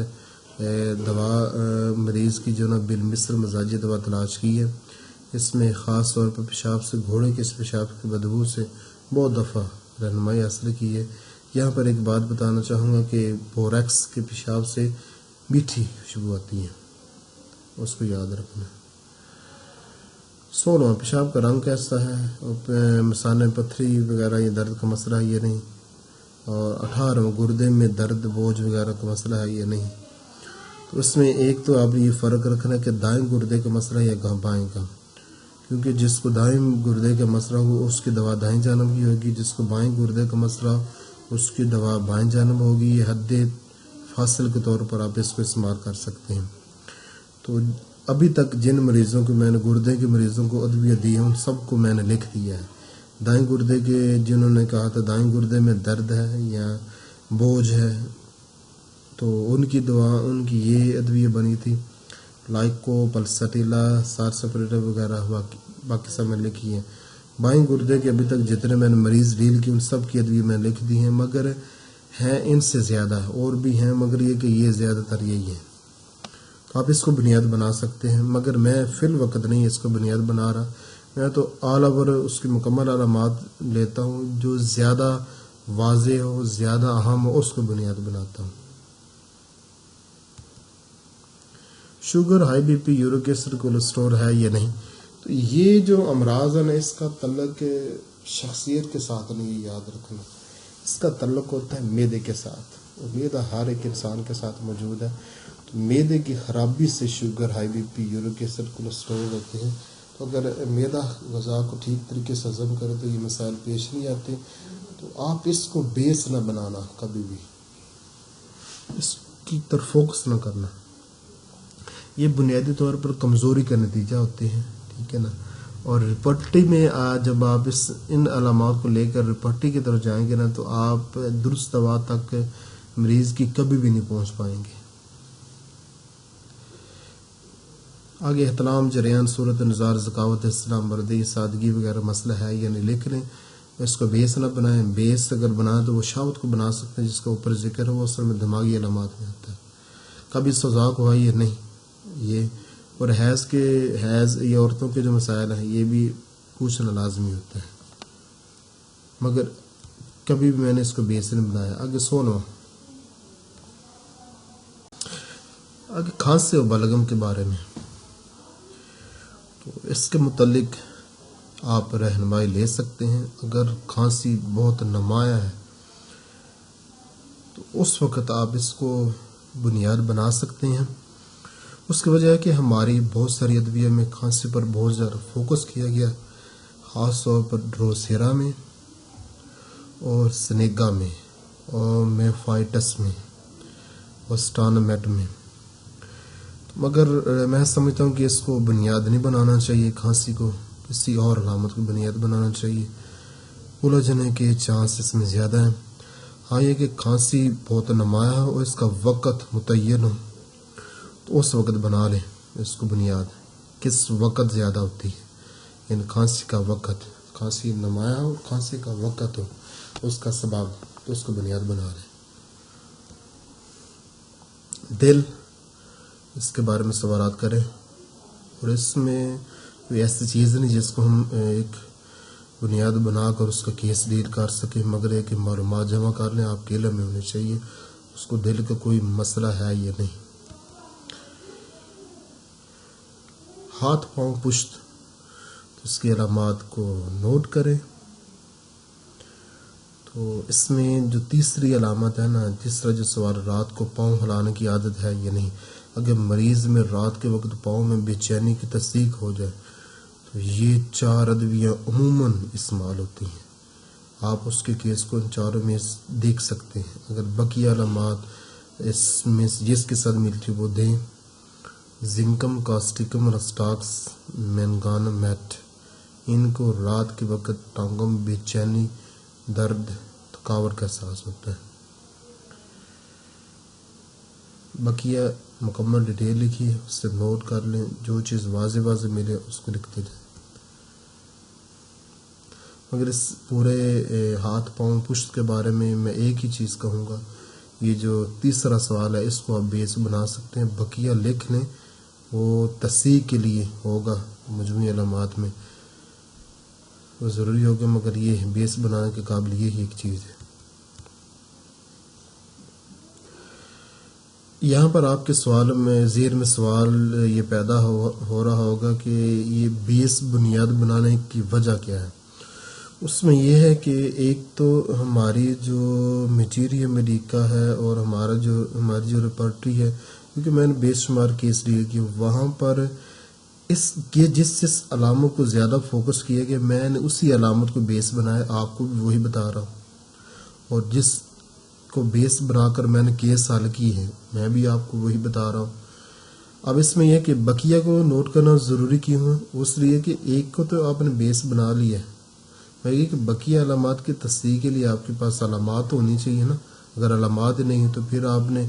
دوا مریض کی جو نا بالمصر مزاجی دوا تلاش کی ہے. اس میں خاص طور پر پیشاب سے گھوڑے کے پیشاب کی بدبو سے بہت دفعہ رہنمائی حاصل کی ہے. یہاں پر ایک بات بتانا چاہوں گا کہ بوریکس کے پیشاب سے میٹھی خوشبو آتی ہے، اس کو یاد رکھنا. 16 پیشاب کا رنگ کیسا ہے، مثانہ پتھری وغیرہ یہ درد کا مسئلہ ہے یا نہیں. اور 18 گردے میں درد بوجھ وغیرہ کا مسئلہ ہے یا نہیں. تو اس میں ایک تو آپ یہ فرق رکھنا کہ دائیں گردے کا مسئلہ ہے یا بائیں کا، کیونکہ جس کو دائیں گردے کا مسئلہ ہو اس کی دوا دائیں جانب کی ہوگی، جس کو بائیں گردے کا مسئلہ ہو اس کی دوا بائیں جانب ہوگی. یہ حد فاصل کے طور پر آپ اس کو استعمال کر سکتے ہیں. تو ابھی تک جن مریضوں کو میں نے گردے کے مریضوں کو ادویہ دی ہیں ان سب کو میں نے لکھ دیا ہے. دائیں گردے کے جنہوں نے کہا تھا دائیں گردے میں درد ہے یا بوجھ ہے تو ان کی دوا ان کی یہ ادویہ بنی تھی، لائکو پلسٹیلا سارسپریٹا وغیرہ، باقی سب میں لکھی ہیں. بائیں گردے کے ابھی تک جتنے میں نے مریض ڈیل کی ان سب کی ادویہ میں لکھ دی ہیں، مگر ہیں ان سے زیادہ اور بھی ہیں، مگر یہ کہ یہ زیادہ تر یہی ہیں. تو آپ اس کو بنیاد بنا سکتے ہیں، مگر میں فی الوقت نہیں اس کو بنیاد بنا رہا. میں تو آل اوور اس کی مکمل علامات لیتا ہوں، جو زیادہ واضح ہو زیادہ اہم ہو اس کو بنیاد بناتا ہوں. Sugar, high B P, uric acid, cholesterol ہے یا نہیں. تو یہ جو امراض ہے نا اس کا تعلق شخصیت کے ساتھ نہیں، یہ یاد رکھنا. اس کا تعلق ہوتا ہے معدے کے ساتھ، اور معدہ ہر ایک انسان کے ساتھ موجود ہے. تو معدے کی خرابی سے sugar, high B P, uric acid, cholesterol ہوتے ہیں. تو اگر معدہ غذا کو ٹھیک طریقے سے ہضم کرے تو یہ مسائل پیش نہیں آتے. تو آپ اس کو بیس نہ بنانا، کبھی بھی اس کی طرف فوکس نہ کرنا. یہ بنیادی طور پر کمزوری کا نتیجہ ہوتے ہیں، ٹھیک ہے نا. اور رپورٹی میں جب آپ ان علامات کو لے کر رپورٹی کی طرف جائیں گے نا تو آپ درست دوا تک مریض کی کبھی بھی نہیں پہنچ پائیں گے. آگے احتلام، جریان، صورت نظار، ذکاوت، اسلام، بردی، سادگی وغیرہ مسئلہ ہے یعنی لکھ لیں. اس کو بیس نہ بنائیں. بیس اگر بنائیں تو وہ شاوت کو بنا سکتے ہیں جس کا اوپر ذکر ہے، وہ اصل میں دماغی علامات میں آتا ہے. کبھی سوزاک ہوا یا نہیں یہ، اور حیض یہ عورتوں کے جو مسائل ہیں یہ بھی پوچھنا لازمی ہوتا ہے، مگر کبھی بھی میں نے اس کو بیس نہیں بنایا. آگے 16 آگے کھانسی اور بلغم کے بارے میں. تو اس کے متعلق آپ رہنمائی لے سکتے ہیں. اگر کھانسی بہت نمایاں ہے تو اس وقت آپ اس کو بنیاد بنا سکتے ہیں. اس کی وجہ ہے کہ ہماری بہت ساری ادویہ میں کھانسی پر بہت زیادہ فوکس کیا گیا، خاص طور پر ڈروسیرا میں اور سنیگا میں اور میفائٹس میں اور سٹانمیٹ میں. مگر میں سمجھتا ہوں کہ اس کو بنیاد نہیں بنانا چاہیے. کھانسی کو کسی اور علامت کو بنیاد بنانا چاہیے. الجھنے کے چانس اس میں زیادہ ہیں. ہاں یہ کہ کھانسی بہت نمایاں ہو اور اس کا وقت متعین ہو تو اس وقت بنا لیں اس کو بنیاد. کس وقت زیادہ ہوتی ہے، یعنی کھانسی کا وقت، کھانسی نمایاں ہو، کھانسی کا وقت ہو، اس کا سبب، تو اس کو بنیاد بنا لیں. دل، اس کے بارے میں سوالات کریں. اور اس میں کوئی ایسی چیز نہیں جس کو ہم ایک بنیاد بنا کر اس کا کیس ڈیل کر سکیں، مگر ایک معلومات جمع کر لیں آپ کے علم میں ہونے چاہیے اس کو دل کا کوئی مسئلہ ہے یا نہیں. ہاتھ، پاؤں، پشت، تو اس کی علامات کو نوٹ کریں. تو اس میں جو تیسری علامت ہے نا، تیسرا جو سوال، رات کو پاؤں ہلانے کی عادت ہے یا نہیں. اگر مریض میں رات کے وقت پاؤں میں بے چینی کی تصدیق ہو جائے تو یہ 4 ادویہ عموماً استعمال ہوتی ہیں. آپ اس کے کیس کو ان 4 میں دیکھ سکتے ہیں. اگر بقیہ علامات اس میں جس کے ساتھ ملتی وہ دیں. زنکم، کاسٹکم، رسٹاکس، مینگان میٹ، ان کو رات کے وقت ٹانگوں میں بے چینی، درد، تھکاوٹ کا احساس ہوتا ہے. بقیہ مکمل ڈیٹیل لکھی ہے، اس سے نوٹ کر لیں، جو چیز واضح واضح ملے اس کو لکھتے جائیں۔ مگر اس پورے ہاتھ پاؤں پشت کے بارے میں ایک ہی چیز کہوں گا، یہ جو تیسرا سوال ہے اس کو آپ بیس بنا سکتے ہیں، بقیہ لکھ لیں، وہ تصحیح کے لیے ہوگا مجموعی علامات میں، وہ ضروری ہوگا، مگر یہ بیس بنانے کے قابل یہی ایک چیز ہے۔ یہاں پر آپ کے سوال میں ذہن میں سوال یہ پیدا ہو رہا ہوگا کہ یہ بیس بنیاد بنانے کی وجہ کیا ہے۔ اس میں یہ ہے کہ ایک تو ہماری جو میٹیریل امریکہ ہے اور ہماری جو ریپرٹری ہے، کیونکہ میں نے بے شمار کیس لیے کہ وہاں پر جس علامت کو زیادہ فوکس کیا کہ میں نے اسی علامت کو بیس بنایا، آپ کو بھی وہی بتا رہا ہوں، اور جس کو بیس بنا کر میں نے کیس حل کی ہے میں بھی آپ کو وہی بتا رہا ہوں۔ اب اس میں یہ کہ بقیہ کو نوٹ کرنا ضروری کیوں ہے، اس لیے کہ ایک کو تو آپ نے بیس بنا لیا ہے، کہ بقیہ علامات کی تصحیح کے لیے آپ کے پاس علامات ہونی چاہیے نا۔ اگر علامات نہیں تو پھر آپ نے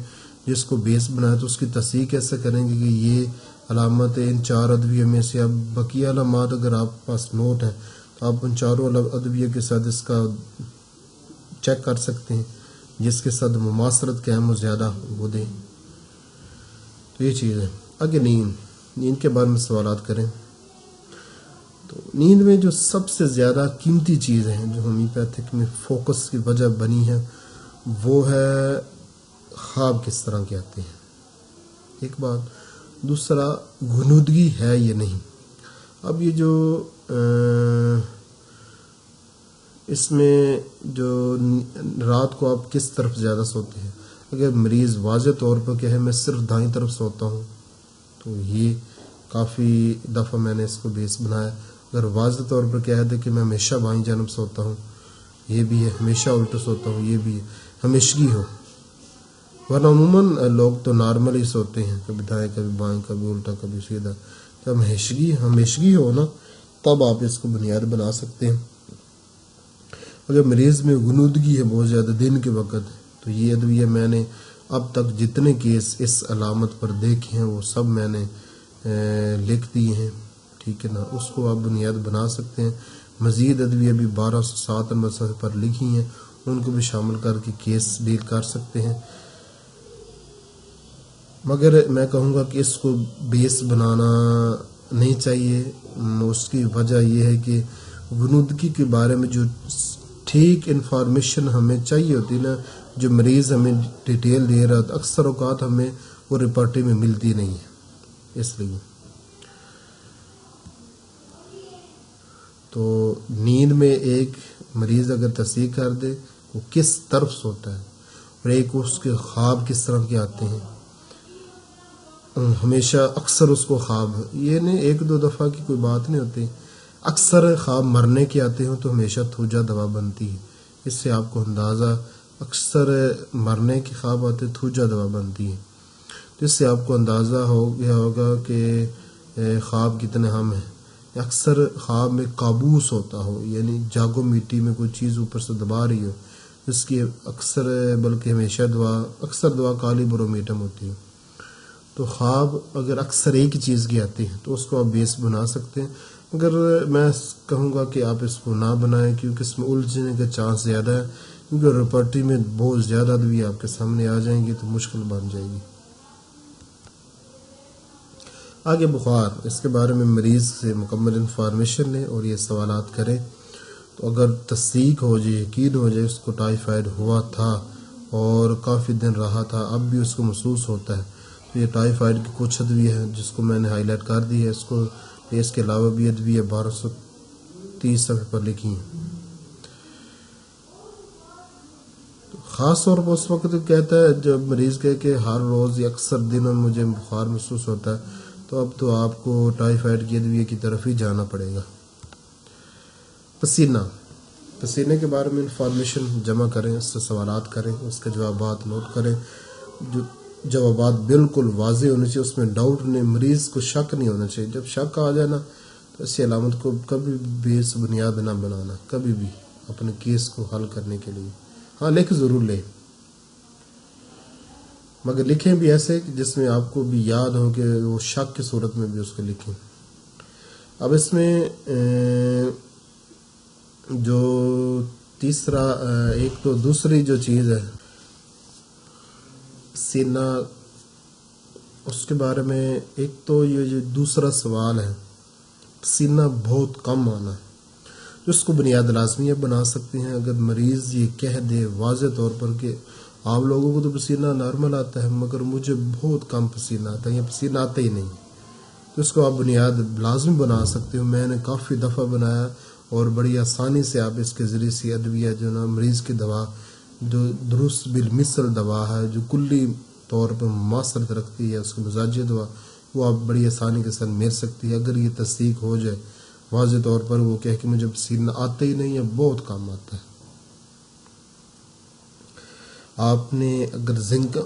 جس کو بیس بنایا تو اس کی تصحیح کیسے کریں گے کہ یہ علامت ان 4 ادویہ میں سے۔ اب بقیہ علامات اگر آپ کے پاس نوٹ ہے تو آپ ان 4 ادویہ کے ساتھ اس کا چیک کر سکتے ہیں، جس کے ساتھ مماثلت کا اہم و زیادہ وہ دیں۔ تو یہ چیز ہے۔ آگے نیند کے بارے میں سوالات کریں تو نیند میں جو سب سے زیادہ قیمتی چیز ہے جو ہومیوپیتھک میں فوکس کی وجہ بنی ہے وہ ہے خواب کس طرح کے آتے ہیں، ایک بات، دوسرا غنودگی ہے یا نہیں۔ اب یہ جو اس میں جو رات کو آپ کس طرف زیادہ سوتے ہیں، اگر مریض واضح طور پر کہے میں صرف دائیں طرف سوتا ہوں تو یہ کافی دفعہ میں نے اس کو بیس بنایا۔ اگر واضح طور پر کہہ دے کہ میں ہمیشہ بائیں جانب سوتا ہوں، یہ بھی ہے، ہمیشہ الٹا سوتا ہوں، یہ بھی ہے، ہمیشگی ہو، ورنہ عموماً لوگ تو نارمل ہی سوتے ہیں، کبھی دائیں کبھی بائیں کبھی الٹا کبھی سیدھا۔ جب ہمیشگی ہو نا تب آپ اس کو بنیاد بنا سکتے ہیں۔ اگر مریض میں غنودگی ہے بہت زیادہ دن کے وقت تو یہ ادویہ میں نے اب تک جتنے کیس اس علامت پر دیکھے ہیں وہ سب میں نے لکھ دیے ہیں، ٹھیک ہے نا، اس کو آپ بنیاد بنا سکتے ہیں۔ مزید ادویہ بھی 1207 نمبر صفحے پر لکھی ہیں، ان کو بھی شامل کر کے کیس ڈیل کر سکتے ہیں۔ مگر میں کہوں گا کہ اس کو بیس بنانا نہیں چاہیے، اس کی وجہ یہ ہے کہ غنودگی کے بارے میں جو ٹھیک انفارمیشن ہمیں چاہیے ہوتی نا، جو مریض ہمیں ڈیٹیل دے رہا تھا، اکثر اوقات ہمیں وہ رپورٹیں میں ملتی نہیں ہے۔ اس لیے تو نیند میں ایک مریض اگر تصحیح کر دے وہ کس طرف سوتا ہے، اور ایک اس کے خواب کس طرح کے آتے ہیں، ہمیشہ اکثر اس کو خواب، یہ نہیں 1-2 دفعہ کی کوئی بات نہیں ہوتی، اکثر خواب مرنے کے آتے ہیں تو ہمیشہ تھوجا دوا بنتی ہے۔ اس سے آپ کو اندازہ، اکثر مرنے کے خواب آتے تھوجا دوا بنتی ہے، تو اس سے آپ کو اندازہ ہو گیا ہوگا کہ خواب کتنے اہم ہیں۔ اکثر خواب میں کابوس ہوتا ہو، یعنی جاگو میٹی میں کوئی چیز اوپر سے دبا رہی ہو، اس کی اکثر بلکہ ہمیشہ اکثر دعا کالی برومیٹم ہوتی ہے۔ تو خواب اگر اکثر ایک ہی چیز کی آتی ہے تو اس کو آپ بیس بنا سکتے ہیں، مگر میں کہوں گا کہ آپ اس کو نہ بنائیں کیونکہ اس میں الجھنے کا چانس زیادہ ہے، کیونکہ ریپرٹری میں بہت زیادہ ادویہ آپ کے سامنے آ جائیں گی تو مشکل بن جائے گی۔ آگے بخار، اس کے بارے میں مریض سے مکمل انفارمیشن لیں اور یہ سوالات کریں، تو اگر تصدیق ہو جائے، یقین ہو جائے اس کو ٹائیفائڈ ہوا تھا اور کافی دن رہا تھا، اب بھی اس کو محسوس ہوتا ہے، تو یہ ٹائیفائڈ کی کچھ ادویہ ہیں جس کو میں نے ہائی لائٹ کر دی ہے، اس کے علاوہ بھی ادویہ 1230 صفحے پر لکھی ہیں۔ خاص طور پر اس وقت کہتا ہے جب مریض کہے کہ ہر روز یا اکثر دنوں میں مجھے بخار محسوس ہوتا ہے، تو اب تو آپ کو ٹائیفائڈ کی ادویہ کی طرف ہی جانا پڑے گا۔ پسینے کے بارے میں انفارمیشن جمع کریں، اس سے سوالات کریں، اس کے جوابات نوٹ کریں، جو جوابات بالکل واضح ہونے چاہیے، اس میں ڈاؤٹ نہیں، مریض کو شک نہیں ہونا چاہیے۔ جب شک آ جائے نا تو اسی علامت کو کبھی بھی بیس بنیاد نہ بنانا، کبھی بھی اپنے کیس کو حل کرنے کے لیے۔ ہاں لکھ ضرور لیں، مگر لکھیں بھی ایسے کہ جس میں آپ کو بھی یاد ہو کہ وہ شک کی صورت میں بھی اس کو لکھیں. اب اس میں جو تیسرا ایک تو دوسری جو چیز ہے سینہ، اس کے بارے میں ایک تو یہ جو دوسرا سوال ہے پسینہ بہت کم آنا، جس کو بنیاد لازمیہ بنا سکتے ہیں. اگر مریض یہ کہہ دے واضح طور پر کہ آپ لوگوں کو تو پسینہ نارمل آتا ہے مگر مجھے بہت کم پسینہ آتا ہے یا پسینہ آتا ہی نہیں، تو اس کو آپ بنیاد لازمی بنا سکتے ہو. میں نے کافی دفعہ بنایا اور بڑی آسانی سے آپ اس کے ذریعے سے ادویہ جو نا مریض کی دوا جو درست بالمثل دوا ہے جو کلی طور پر مؤثرت رکھتی ہے، اس کی مزاجی دوا، وہ آپ بڑی آسانی کے ساتھ مل سکتی ہے. اگر یہ تصدیق ہو جائے واضح طور پر وہ کہہ کہ مجھے پسینہ آتا ہی نہیں ہے، بہت کم آتا ہے. آپ نے اگر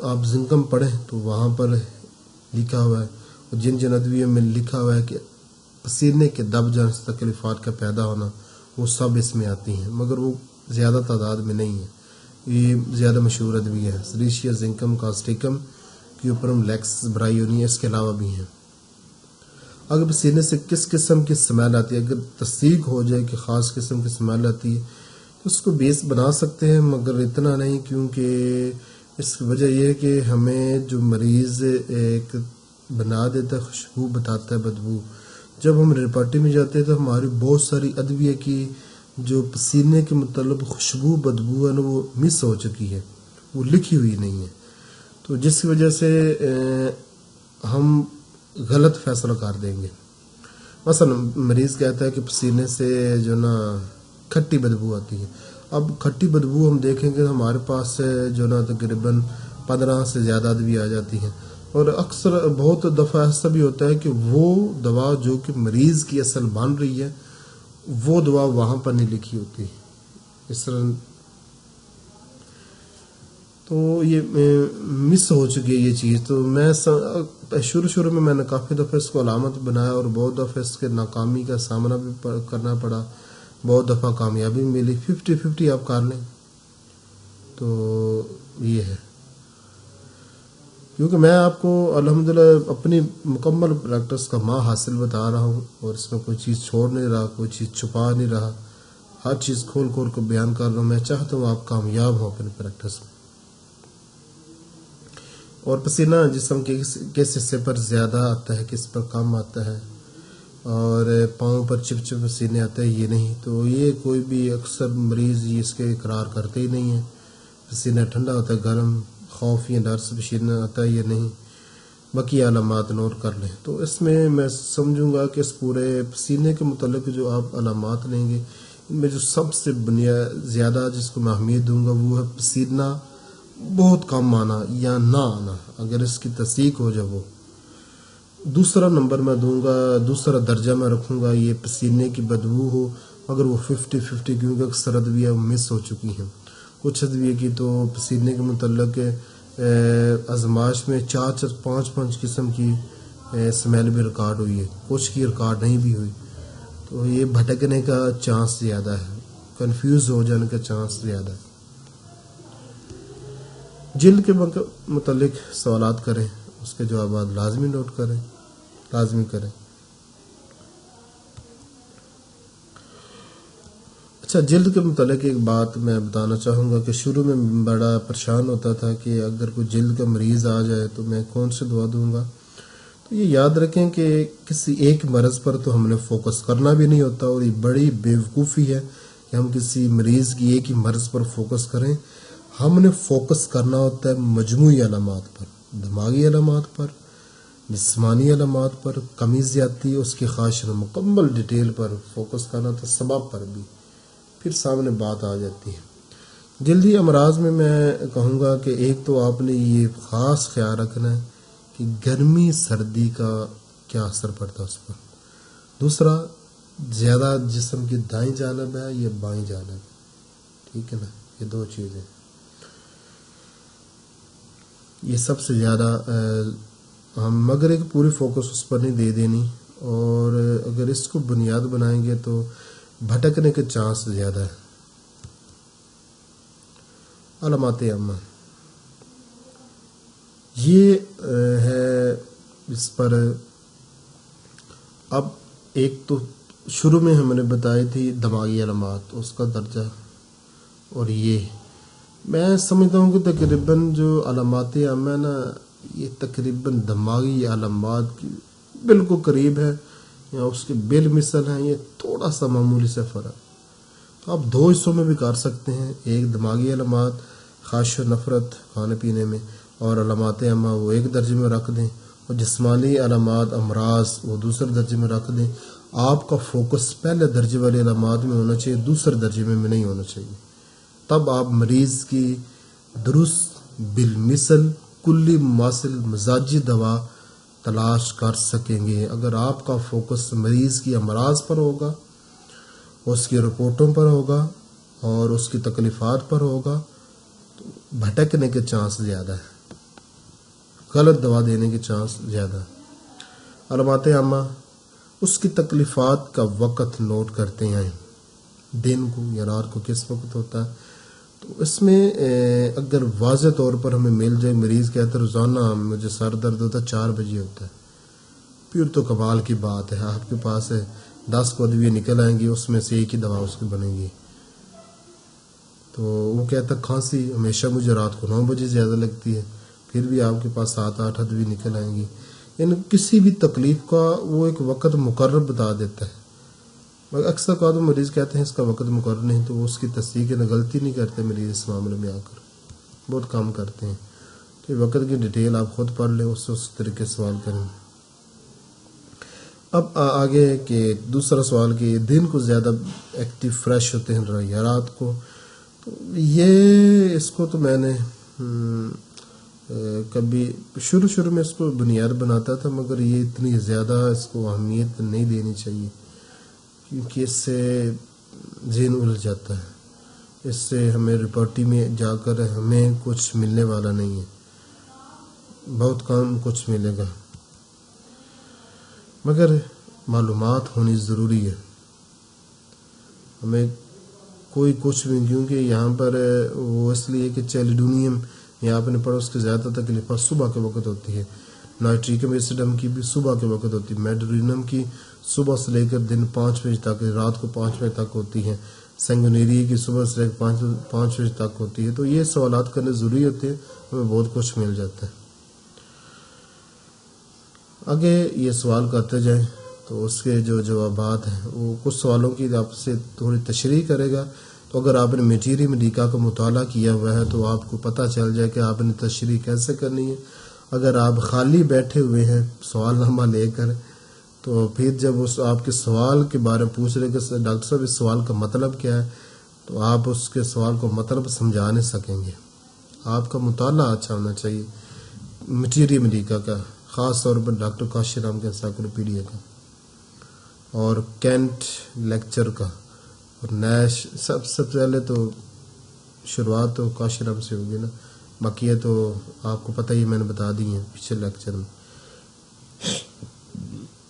آپ زنکم پڑھیں تو وہاں پر لکھا ہوا ہے، اور جن جن ادویوں میں لکھا ہوا ہے کہ پسینے کے دب جانے سے تکلیفات کا پیدا ہونا، وہ سب اس میں آتی ہیں مگر وہ زیادہ تعداد میں نہیں ہے. یہ زیادہ مشہور ادویہ ہے سریشیا زنکم کاسٹیکم کیوپرم لیکس برائیونی، اس کے علاوہ بھی ہیں. اگر پسینے سے کس قسم کی سمیل آتی ہے، اگر تصدیق ہو جائے کہ خاص قسم کی سمیل آتی ہے تو اس کو بیس بنا سکتے ہیں مگر اتنا نہیں، کیونکہ اس کی وجہ یہ ہے کہ ہمیں جو مریض ایک بنا دیتا ہے خوشبو بتاتا ہے بدبو، جب ہم ریپارٹی میں جاتے ہیں تو ہماری بہت ساری ادویہ کی جو پسینے کے متعلق خوشبو بدبو ہے نا وہ مس ہو چکی ہے، وہ لکھی ہوئی نہیں ہے. تو جس کی وجہ سے ہم غلط فیصلہ کر دیں گے. مثلا مریض کہتا ہے کہ پسینے سے جو نا کھٹی بدبو آتی ہے. اب کھٹی بدبو ہم دیکھیں گے ہمارے پاس جو نا تقریباً 15 سے زیادہ ادویہ آ جاتی ہیں، اور اکثر بہت دفعہ ایسا بھی ہوتا ہے کہ وہ دوا جو کہ مریض کی اصل بن رہی ہے وہ دوا وہاں پر نہیں لکھی ہوتی. اس طرح تو یہ مس ہو چکی ہے یہ چیز. تو میں شروع میں نے کافی دفعہ اس کو علامت بنایا اور بہت دفعہ اس کے ناکامی کا سامنا بھی کرنا پڑا، بہت دفعہ کامیابی ملی. 50-50 آپ کر لیں تو یہ ہے. کیونکہ میں آپ کو الحمدللہ اپنی مکمل پریکٹس کا ماں حاصل بتا رہا ہوں اور اس میں کوئی چیز چھوڑ نہیں رہا، کوئی چیز چھپا نہیں رہا، ہر چیز کھول کھول کو بیان کر رہا ہوں. میں چاہتا ہوں آپ کامیاب ہوں اپنی پریکٹس میں. اور پسینہ جسم کے کس حصے پر زیادہ آتا ہے کس پر کم آتا ہے، اور پاؤں پر چپ چپ پسینے آتے ہیں یہ نہیں. تو یہ کوئی بھی اکثر مریض اس کے اقرار کرتے ہی نہیں ہیں. پسینہ ٹھنڈا ہوتا ہے، گرم، خوف یا ڈر سے پسینہ آتا ہے یہ نہیں. باقی علامات نوٹ کر لیں. تو اس میں سمجھوں گا کہ اس پورے پسینے کے متعلق جو آپ علامات لیں گے ان میں جو سب سے زیادہ جس کو میں اہمیت دوں گا وہ ہے پسینہ بہت کم آنا یا نہ آنا. اگر اس کی تصدیق ہو جائے وہ دوسرا نمبر میں دوں گا، دوسرا درجہ میں رکھوں گا یہ پسینے کی بدبو ہو مگر وہ 50-50، کیونکہ اکثر ادویہ مس ہو چکی ہیں. کچھ ادویہ کی تو پسینے کے متعلق آزمائش میں 4-5 قسم کی سمیل بھی ریکارڈ ہوئی ہے، کچھ کی ریکارڈ نہیں بھی ہوئی. تو یہ بھٹکنے کا چانس زیادہ ہے، کنفیوز ہو جانے کا چانس زیادہ ہے. جلد کے متعلق سوالات کریں، اس کے جوابات لازمی نوٹ کریں، لازمی کریں. اچھا، جلد کے متعلق ایک بات میں بتانا چاہوں گا کہ شروع میں بڑا پریشان ہوتا تھا کہ اگر کوئی جلد کا مریض آ جائے تو میں کون سی دوا دوں گا. تو یہ یاد رکھیں کہ کسی ایک مرض پر تو ہم نے فوکس کرنا بھی نہیں ہوتا، اور یہ بڑی بیوقوفی ہے کہ ہم کسی مریض کی ایک ہی مرض پر فوکس کریں. ہم نے فوکس کرنا ہوتا ہے مجموعی علامات پر، دماغی علامات پر، جسمانی علامات پر، کمی زیادتی، اس کی خواہش مکمل ڈیٹیل پر فوکس کرنا ہوتا ہے، سبب پر بھی، پھر سامنے بات آ جاتی ہے. جلدی امراض میں کہوں گا کہ ایک تو آپ نے یہ خاص خیال رکھنا ہے کہ گرمی سردی کا کیا اثر پڑتا ہے اس پر. دوسرا، زیادہ جسم کی دائیں جانب ہے یا بائیں جانب، ٹھیک ہے نا، یہ دو چیزیں یہ سب سے زیادہ ہم مگر ایک پوری فوکس اس پر نہیں دے دینی، اور اگر اس کو بنیاد بنائیں گے تو بھٹکنے کے چانس زیادہ ہے. علامات عامہ یہ ہے اس پر. اب ایک تو شروع میں ہم نے بتائی تھی دماغی علامات، اس کا درجہ، اور یہ میں سمجھتا ہوں کہ تقریباً جو علامات عامہ نا یہ تقریباً دماغی علامات کی بالکل قریب ہے یا اس کے بالمثل ہیں. یہ تھوڑا سا معمولی سے فرق. آپ دو حصوں میں بھی کر سکتے ہیں، ایک دماغی علامات خواہش و نفرت کھانے پینے میں، اور علامات عامہ وہ ایک درجے میں رکھ دیں، اور جسمانی علامات امراض وہ دوسرے درجے میں رکھ دیں. آپ کا فوکس پہلے درجے والے علامات میں ہونا چاہیے، دوسرے درجے میں نہیں ہونا چاہیے. تب آپ مریض کی درست بالمثل کلی مماثل مزاجی دوا تلاش کر سکیں گے. اگر آپ کا فوکس مریض کی امراض پر ہوگا، اس کی رپورٹوں پر ہوگا اور اس کی تکلیفات پر ہوگا تو بھٹکنے کے چانس زیادہ ہے، غلط دوا دینے کے چانس زیادہ ہے. علامات عامہ اس کی تکلیفات کا وقت نوٹ کرتے ہیں، دن کو یا رات کو کس وقت ہوتا ہے. تو اس میں اگر واضح طور پر ہمیں مل جائے، مریض کہتا ہے روزانہ مجھے سر درد ہوتا ہے 4 بجے ہوتا ہے، پھر تو کمال کی بات ہے. آپ کے پاس 10 کو ادویہ نکل آئیں گی، اس میں سے ایک ہی دوا اس کی بنے گی. تو وہ کہتا ہے کھانسی ہمیشہ مجھے رات کو 9 بجے زیادہ لگتی ہے، پھر بھی آپ کے پاس 7-8 ادویہ نکل آئیں گی. یعنی کسی بھی تکلیف کا وہ ایک وقت مقرر بتا دیتا ہے. مگر اکثر کا تو مریض کہتے ہیں اس کا وقت مقرر نہیں، تو وہ اس کی تصدیق نہ غلطی نہیں کرتے مریض اس معاملے میں آ کر، بہت کام کرتے ہیں. تو وقت کی ڈیٹیل آپ خود پڑھ لیں، اس سے اس طریقے سوال کریں. اب آگے کہ دوسرا سوال کہ دن کو زیادہ ایکٹیو فریش ہوتے ہیں یا رات کو. تو یہ اس کو تو میں نے کبھی شروع میں اس کو بنیاد بناتا تھا، مگر یہ اتنی زیادہ اس کو اہمیت نہیں دینی چاہیے، کیونکہ اس سے ذہن الجھ جاتا ہے. اس سے ہمیں رپورٹی میں جا کر ہمیں کچھ ملنے والا نہیں ہے، بہت کم کچھ ملے گا. مگر معلومات ہونی ضروری ہے. ہمیں کوئی کچھ بھی، کیونکہ یہاں پر وہ اس لیے کہ چیلیڈونیم یا آپ نے پڑھا اس کی زیادہ تکلیفات صبح کے وقت ہوتی ہے. نائٹریکم ایسیڈم کی بھی صبح کے وقت ہوتی ہے. میڈرینم کی صبح سے لے کر دن 5 بجے تک، رات کو 5 بجے تک ہوتی ہے. سینگونیری کی صبح سے لے کر 5 بجے تک ہوتی ہے. تو یہ سوالات کرنے ضروری ہوتے ہیں، ہمیں بہت کچھ مل جاتا ہے. آگے یہ سوال کرتے جائیں تو اس کے جو جوابات ہیں وہ کچھ سوالوں کی آپ سے تھوڑی تشریح کرے گا. تو اگر آپ نے میٹیری میڈیکا کا مطالعہ کیا ہوا ہے تو آپ کو پتہ چل جائے کہ آپ نے تشریح کیسے کرنی ہے. اگر آپ خالی بیٹھے ہوئے ہیں سوال نامہ لے کر، تو پھر جب اس آپ کے سوال کے بارے میں پوچھ رہے کہ ڈاکٹر صاحب اس سوال کا مطلب کیا ہے، تو آپ اس کے سوال کو مطلب سمجھا نہیں سکیں گے. آپ کا مطالعہ اچھا ہونا چاہیے میٹیری میڈیکا کا، خاص طور پر ڈاکٹر کاشی رام کے انسائکلوپیڈیا کا اور کینٹ لیکچر کا اور نیش. سب سے پہلے تو شروعات تو کاشی رام سے ہوگی نا، باقی ہے تو آپ کو پتہ ہی میں نے بتا دی ہیں پچھلے لیکچر میں.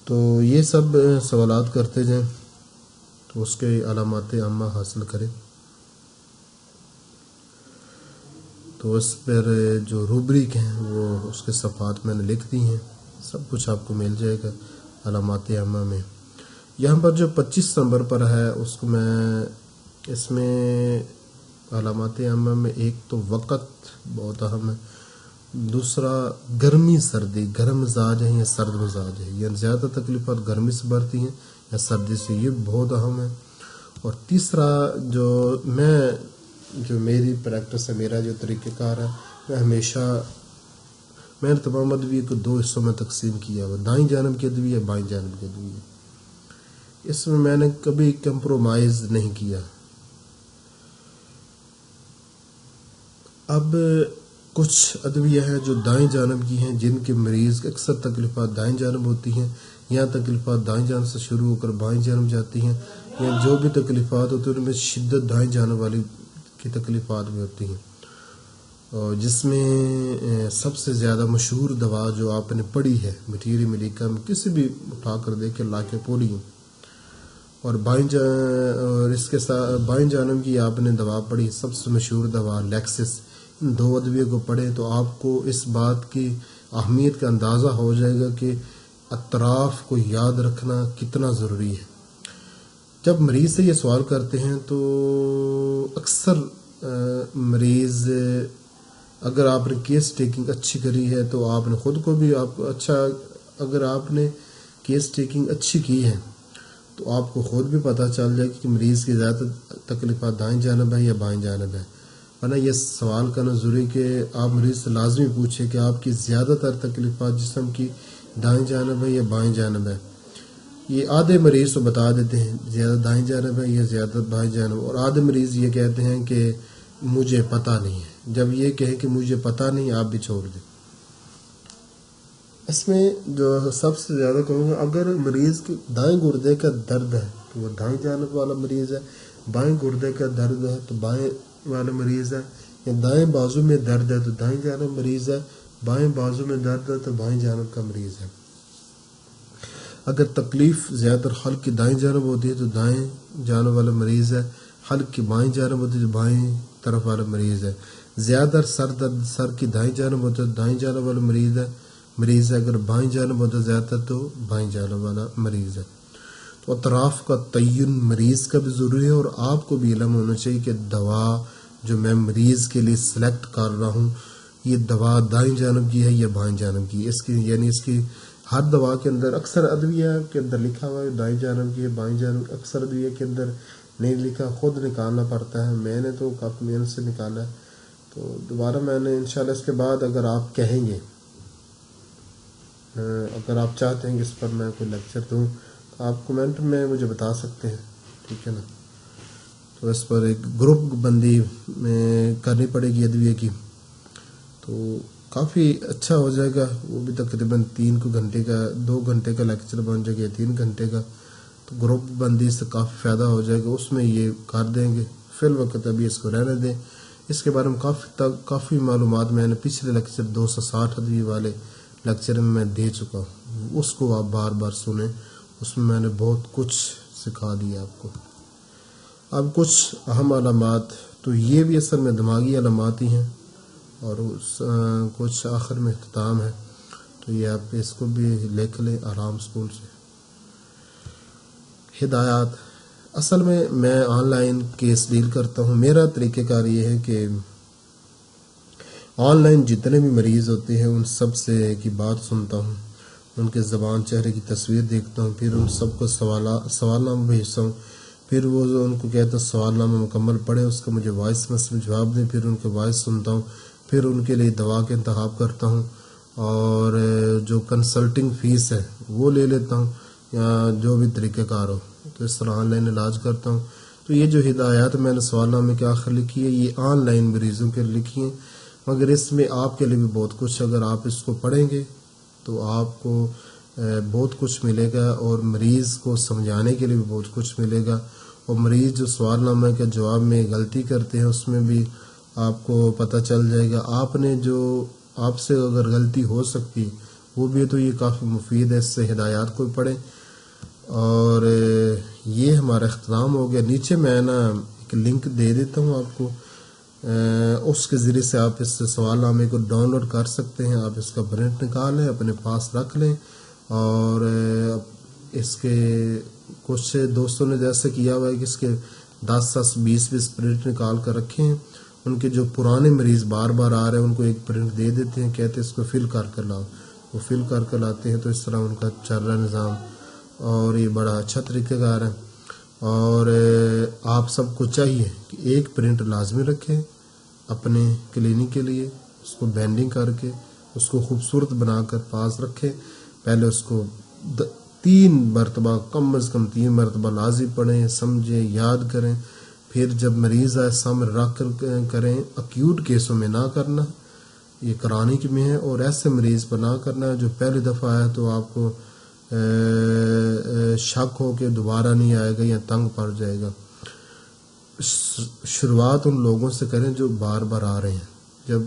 تو یہ سب سوالات کرتے جائیں تو اس کے علامات عامہ حاصل کریں. تو اس پر جو روبرک ہیں وہ اس کے صفحات میں نے لکھ دی ہیں، سب کچھ آپ کو مل جائے گا علامات عامہ میں. یہاں پر جو 25 نمبر پر ہے اس کو میں اس میں علامات عامہ میں ایک تو وقت بہت اہم ہے، دوسرا گرمی سردی، گرم مزاج ہے یا سرد مزاج ہے، یا زیادہ تکلیفات گرمی سے بڑھتی ہیں یا سردی سے، یہ بہت اہم ہے. اور تیسرا جو میری پریکٹس ہے، میرا جو طریقہ کار ہے، میں ہمیشہ میں نے تمام ادویہ کو 2 حصوں میں تقسیم کیا ہوا، دائیں جانب کے ادویہ، بائیں جانب کے ادویہ. اس میں نے کبھی کمپرومائز نہیں کیا. اب کچھ ادویہ ہیں جو دائیں جانب کی ہیں، جن کے مریض اکثر تکلیفات دائیں جانب ہوتی ہیں، یا تکلیفات دائیں جانب سے شروع ہو کر بائیں جانب جاتی ہیں، یا جو بھی تکلیفات ہوتی ہیں ان میں شدت دائیں جانب والی کی تکلیفات بھی ہوتی ہیں. اور جس میں سب سے زیادہ مشہور دوا جو آپ نے پڑھی ہے میٹیری میڈیکا میں، کسی بھی اٹھا کر دیکھیں لاکیپوڈیم. اور اس کے ساتھ بائیں جانب کی آپ نے دوا پڑھی، سب سے مشہور دوا لیکسس دو ادویے کو پڑھیں تو آپ کو اس بات کی اہمیت کا اندازہ ہو جائے گا کہ اطراف کو یاد رکھنا کتنا ضروری ہے۔ جب مریض سے یہ سوال کرتے ہیں تو اکثر مریض، اگر آپ نے کیس ٹیکنگ اچھی کری ہے تو آپ نے خود کو بھی اگر آپ نے کیس ٹیکنگ اچھی کی ہے تو آپ کو خود بھی پتہ چل جائے کہ مریض کی زیادہ تکلیفات دائیں جانب ہے یا بائیں جانب ہے۔ ورنہ یہ سوال کرنا ضروری کہ آپ مریض سے لازمی پوچھیں کہ آپ کی زیادہ تر تکلیفات جسم کی دائیں جانب ہے یا بائیں جانب ہے۔ یہ آدھے مریض تو بتا دیتے ہیں زیادہ دائیں جانب ہے یا زیادہ بائیں جانب، اور آدھے مریض یہ کہتے ہیں کہ مجھے پتہ نہیں ہے۔ جب یہ کہے کہ مجھے پتہ نہیں، آپ بھی چھوڑ دیں۔ اس میں جو سب سے زیادہ کہوں گا، اگر مریض کی دائیں گردے کا درد ہے تو وہ دائیں جانب والا مریض ہے، بائیں گردے کا درد ہے تو بائیں والا مریض ہے، یا دائیں بازو میں درد ہے تو دائیں جانب مریض ہے، بائیں بازو میں درد ہے تو بائیں جانب کا مریض ہے۔ اگر تکلیف زیادہ تر حلق کی دائیں جانب ہوتی ہے تو دائیں جانب والا مریض ہے، حلق کی بائیں جانب ہوتی ہے تو بائیں طرف والا مریض ہے۔ زیادہ سر درد سر کی دائیں جانب ہوتا ہے تو دائیں جانب والا مریض ہے۔ اگر بائیں جانب ہوتا ہے زیادہ تو بائیں جانب والا مریض ہے۔ تو اطراف کا تعین مریض کا بھی ضروری ہے، اور آپ کو بھی علم ہونا چاہیے کہ دوا جو میں مریض کے لیے سلیکٹ کر رہا ہوں یہ دوا دائیں جانب کی ہے یا بائیں جانب کی، اس کی ہر دوا کے اندر، اکثر ادویہ کے اندر لکھا ہوا ہے دائیں جانب کی ہے بائیں جانب، اکثر ادویہ کے اندر نہیں لکھا، خود نکالنا پڑتا ہے۔ میں نے تو کافی محنت سے نکالا ہے، تو دوبارہ میں نے انشاءاللہ اس کے بعد اگر آپ کہیں گے، اگر آپ چاہتے ہیں کہ اس پر میں کوئی لیکچر دوں تو آپ کمنٹ میں مجھے بتا سکتے ہیں، ٹھیک ہے نا۔ تو اس پر ایک گروپ بندی میں کرنی پڑے گی ادویہ کی، تو کافی اچھا ہو جائے گا۔ وہ بھی تقریباً 2 گھنٹے کا لیکچر بن جائے گا، 3 گھنٹے کا، تو گروپ بندی سے کافی فائدہ ہو جائے گا۔ اس میں یہ کر دیں گے، فی الوقت ابھی اس کو رہنے دیں۔ اس کے بارے میں کافی معلومات میں نے پچھلے لیکچر 260 ادویہ والے لیکچر میں دے چکا ہوں، اس کو آپ بار بار سنیں، اس میں نے بہت کچھ سکھا دیا آپ کو۔ اب کچھ اہم علامات، تو یہ بھی اصل میں دماغی علامات ہی ہیں، اور کچھ آخر میں اختتام ہے، تو یہ آپ اس کو بھی لکھ لیں آرام سکول سے۔ ہدایات، اصل میں آن لائن کیس ڈیل کرتا ہوں۔ میرا طریقہ کار یہ ہے کہ آن لائن جتنے بھی مریض ہوتے ہیں ان سب سے کی بات سنتا ہوں، ان کے زبان چہرے کی تصویر دیکھتا ہوں، پھر ان سب کو سوال نامہ بھیجتا ہوں، پھر وہ ان کو کہتا ہوں سوال نامہ مکمل پڑھیں، اس کا مجھے وائس میسج میں جواب دیں، پھر ان کے وائس سنتا ہوں، پھر ان کے لیے دوا کا انتخاب کرتا ہوں، اور جو کنسلٹنگ فیس ہے وہ لے لیتا ہوں، یا جو بھی طریقہ کار ہو، تو اس طرح آن لائن علاج کرتا ہوں۔ تو یہ جو ہدایات میں نے سوال نامے کے آخر لکھی ہے یہ آن لائن مریضوں کے لکھی ہیں، مگر اس میں آپ کے لیے بھی بہت کچھ، اگر آپ اس کو پڑھیں گے تو آپ کو بہت کچھ ملے گا، اور مریض کو سمجھانے کے لیے بھی بہت کچھ ملے گا، اور مریض جو سوال نامہ کے جواب میں غلطی کرتے ہیں اس میں بھی آپ کو پتہ چل جائے گا۔ آپ سے اگر غلطی ہو سکتی وہ بھی، تو یہ کافی مفید ہے، اس سے ہدایات کو پڑھیں۔ اور یہ ہمارا اختتام ہو گیا۔ نیچے میں ایک لنک دے دیتا ہوں آپ کو، اس کے ذریعے سے آپ اس سوال نامے کو ڈاؤن لوڈ کر سکتے ہیں، آپ اس کا پرنٹ نکالیں اپنے پاس رکھ لیں، اور اس کے کچھ دوستوں نے جیسے کیا ہوا ہے کہ اس کے 10 20 پرنٹ نکال کر رکھے ہیں، ان کے جو پرانے مریض بار بار آ رہے ہیں ان کو ایک پرنٹ دے دیتے ہیں، کہتے ہیں اس کو فل کر کر لاؤ، وہ فل کر کر لاتے ہیں، تو اس طرح ان کا چل رہا نظام، اور یہ بڑا اچھا طریقہ کار ہے۔ اور آپ سب کو چاہیے کہ ایک پرنٹ لازمی رکھیں اپنے کلینک کے لیے، اس کو بینڈنگ کر کے اس کو خوبصورت بنا کر پاس رکھیں، پہلے اس کو 3 مرتبہ کم از کم 3 مرتبہ لازم پڑھیں، سمجھیں، یاد کریں، پھر جب مریض آئے سامنے رکھ کر کریں۔ اکیوٹ کیسوں میں نہ کرنا، یہ کرانک میں ہے، اور ایسے مریض پر نہ کرنا ہے جو پہلی دفعہ آیا تو آپ کو شک ہو کہ دوبارہ نہیں آئے گا یا تنگ پڑ جائے گا۔ شروعات ان لوگوں سے کریں جو بار بار آ رہے ہیں، جب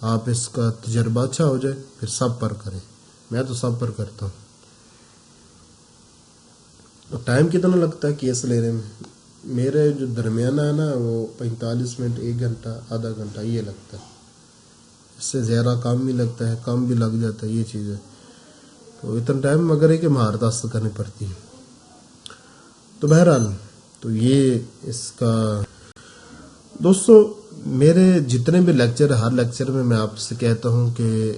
آپ اس کا تجربہ اچھا ہو جائے پھر سب پر کریں۔ میں تو سب پر کرتا ہوں۔ ٹائم کتنا لگتا ہے کیس لینے میں؟ میرے جو درمیانہ ہے نا وہ 45 منٹ، 1 گھنٹہ، آدھا گھنٹہ یہ لگتا ہے۔ اس سے زیادہ کام بھی لگتا ہے، کام بھی لگ جاتا ہے، یہ چیز ہے. تو اتنا ٹائم مگر ہے کہ مہارت حاصل کرنی پڑتی ہے. تو بہرحال تو یہ اس کا دوستو میرے جتنے بھی لیکچر، ہر لیکچر میں آپ سے کہتا ہوں کہ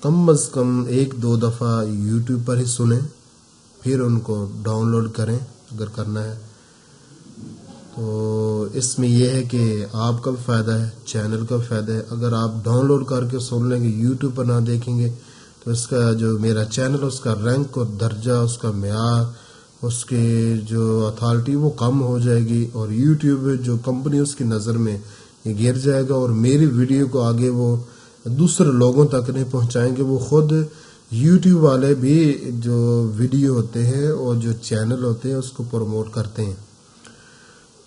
کم از کم 1-2 دفعہ یوٹیوب پر ہی سنیں، پھر ان کو ڈاؤن لوڈ کریں اگر کرنا ہے. تو اس میں یہ ہے کہ آپ کا بھی فائدہ ہے، چینل کا بھی فائدہ ہے. اگر آپ ڈاؤن لوڈ کر کے سن لیں گے، یوٹیوب پر نہ دیکھیں گے، تو اس کا جو میرا چینل، اس کا رینک اور درجہ، اس کا معیار، اس کی جو اتھارٹی وہ کم ہو جائے گی، اور یوٹیوب جو کمپنی اس کی نظر میں یہ گر جائے گا، اور میری ویڈیو کو آگے وہ دوسرے لوگوں تک نہیں پہنچائیں گے. وہ خود یوٹیوب والے بھی جو ویڈیو ہوتے ہیں اور جو چینل ہوتے ہیں اس کو پروموٹ کرتے ہیں.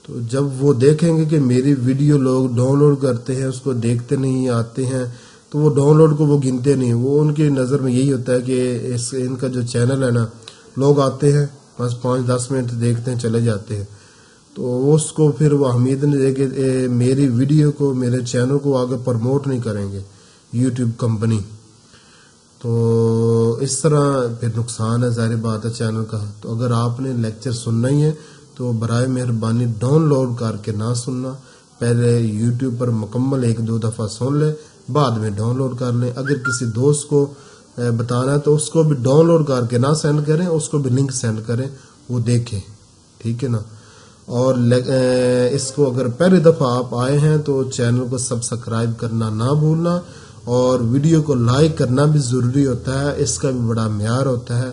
تو جب وہ دیکھیں گے کہ میری ویڈیو لوگ ڈاؤن لوڈ کرتے ہیں، اس کو دیکھتے نہیں، آتے ہیں، تو وہ ڈاؤن لوڈ کو وہ گنتے نہیں. وہ ان کی نظر میں یہی ہوتا ہے کہ ان کا جو چینل ہے نا، لوگ آتے ہیں بس 5-10 منٹ دیکھتے ہیں، چلے جاتے ہیں. تو اس کو پھر وہ اہمیت نہیں دے کہ میری ویڈیو کو، میرے چینل کو آگے پروموٹ نہیں کریں گے یوٹیوب کمپنی. تو اس طرح پھر نقصان ہے، ظاہر بات ہے چینل کا. تو اگر آپ نے لیکچر سننا ہی ہے تو برائے مہربانی ڈاؤن لوڈ کر کے نہ سننا، پہلے یوٹیوب پر مکمل 1-2 دفعہ سن لیں، بعد میں ڈاؤن لوڈ کر لیں. اگر کسی دوست کو بتانا ہے تو اس کو بھی ڈاؤن لوڈ کر کے نہ سینڈ کریں، اس کو بھی لنک سینڈ کریں، وہ دیکھیں، ٹھیک ہے نا. اور اس کو اگر پہلی دفعہ آپ آئے ہیں تو چینل کو سبسکرائب کرنا نہ بھولنا، اور ویڈیو کو لائک کرنا بھی ضروری ہوتا ہے. اس کا بھی بڑا معیار ہوتا ہے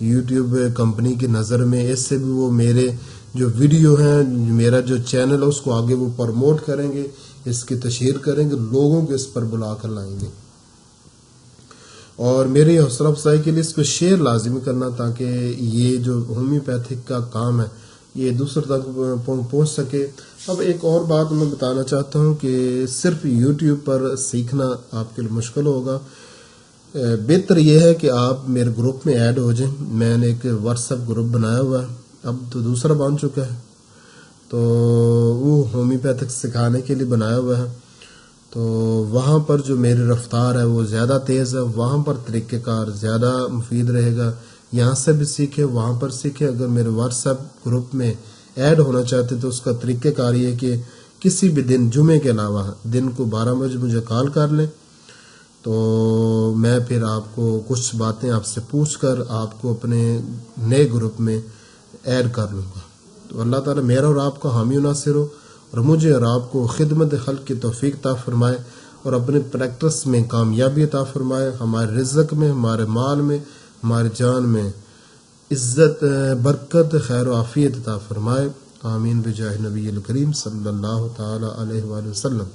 یوٹیوب کمپنی کی نظر میں. اس سے بھی وہ میرے جو ویڈیو ہیں، میرا جو چینل ہے، اس کو آگے وہ پروموٹ کریں گے، اس کی تشہیر کریں گے، لوگوں کو اس پر بلا کر لائیں گے. اور میری حوصلہ افزائی کے لیے اس کو شیئر لازمی کرنا، تاکہ یہ جو ہومیوپیتھک کا کام ہے یہ دوسرے تک پہنچ سکے. اب ایک اور بات میں بتانا چاہتا ہوں کہ صرف یوٹیوب پر سیکھنا آپ کے لیے مشکل ہوگا. بہتر یہ ہے کہ آپ میرے گروپ میں ایڈ ہو جائیں. میں نے ایک واٹس ایپ گروپ بنایا ہوا ہے، اب تو دوسرا بن چکا ہے. تو وہ ہومیوپیتھک سکھانے کے لیے بنایا ہوا ہے. تو وہاں پر جو میری رفتار ہے وہ زیادہ تیز ہے، وہاں پر طریقہ کار زیادہ مفید رہے گا. یہاں سے بھی سیکھیں، وہاں پر سیکھیں. اگر میرے واٹس ایپ گروپ میں ایڈ ہونا چاہتے تو اس کا طریقہ کار یہ ہے کہ کسی بھی دن، جمعے کے علاوہ دن کو 12 بجے مجھے کال کر لیں، تو میں پھر آپ کو کچھ باتیں آپ سے پوچھ کر آپ کو اپنے نئے گروپ میں ایڈ کر لوں گا. تو اللہ تعالیٰ میرا اور آپ کا حامی و ناصر ہو، اور مجھے اور آپ کو خدمت خلق کی توفیق عطا فرمائے، اور اپنے پریکٹس میں کامیابی عطا فرمائے. ہمارے رزق میں، ہمارے مال میں، ہماری جان میں عزت، برکت، خیر و عافیت عطا فرمائے. آمین بجاہ نبی الکریم صلی اللہ تعالی علیہ وآلہ وسلم.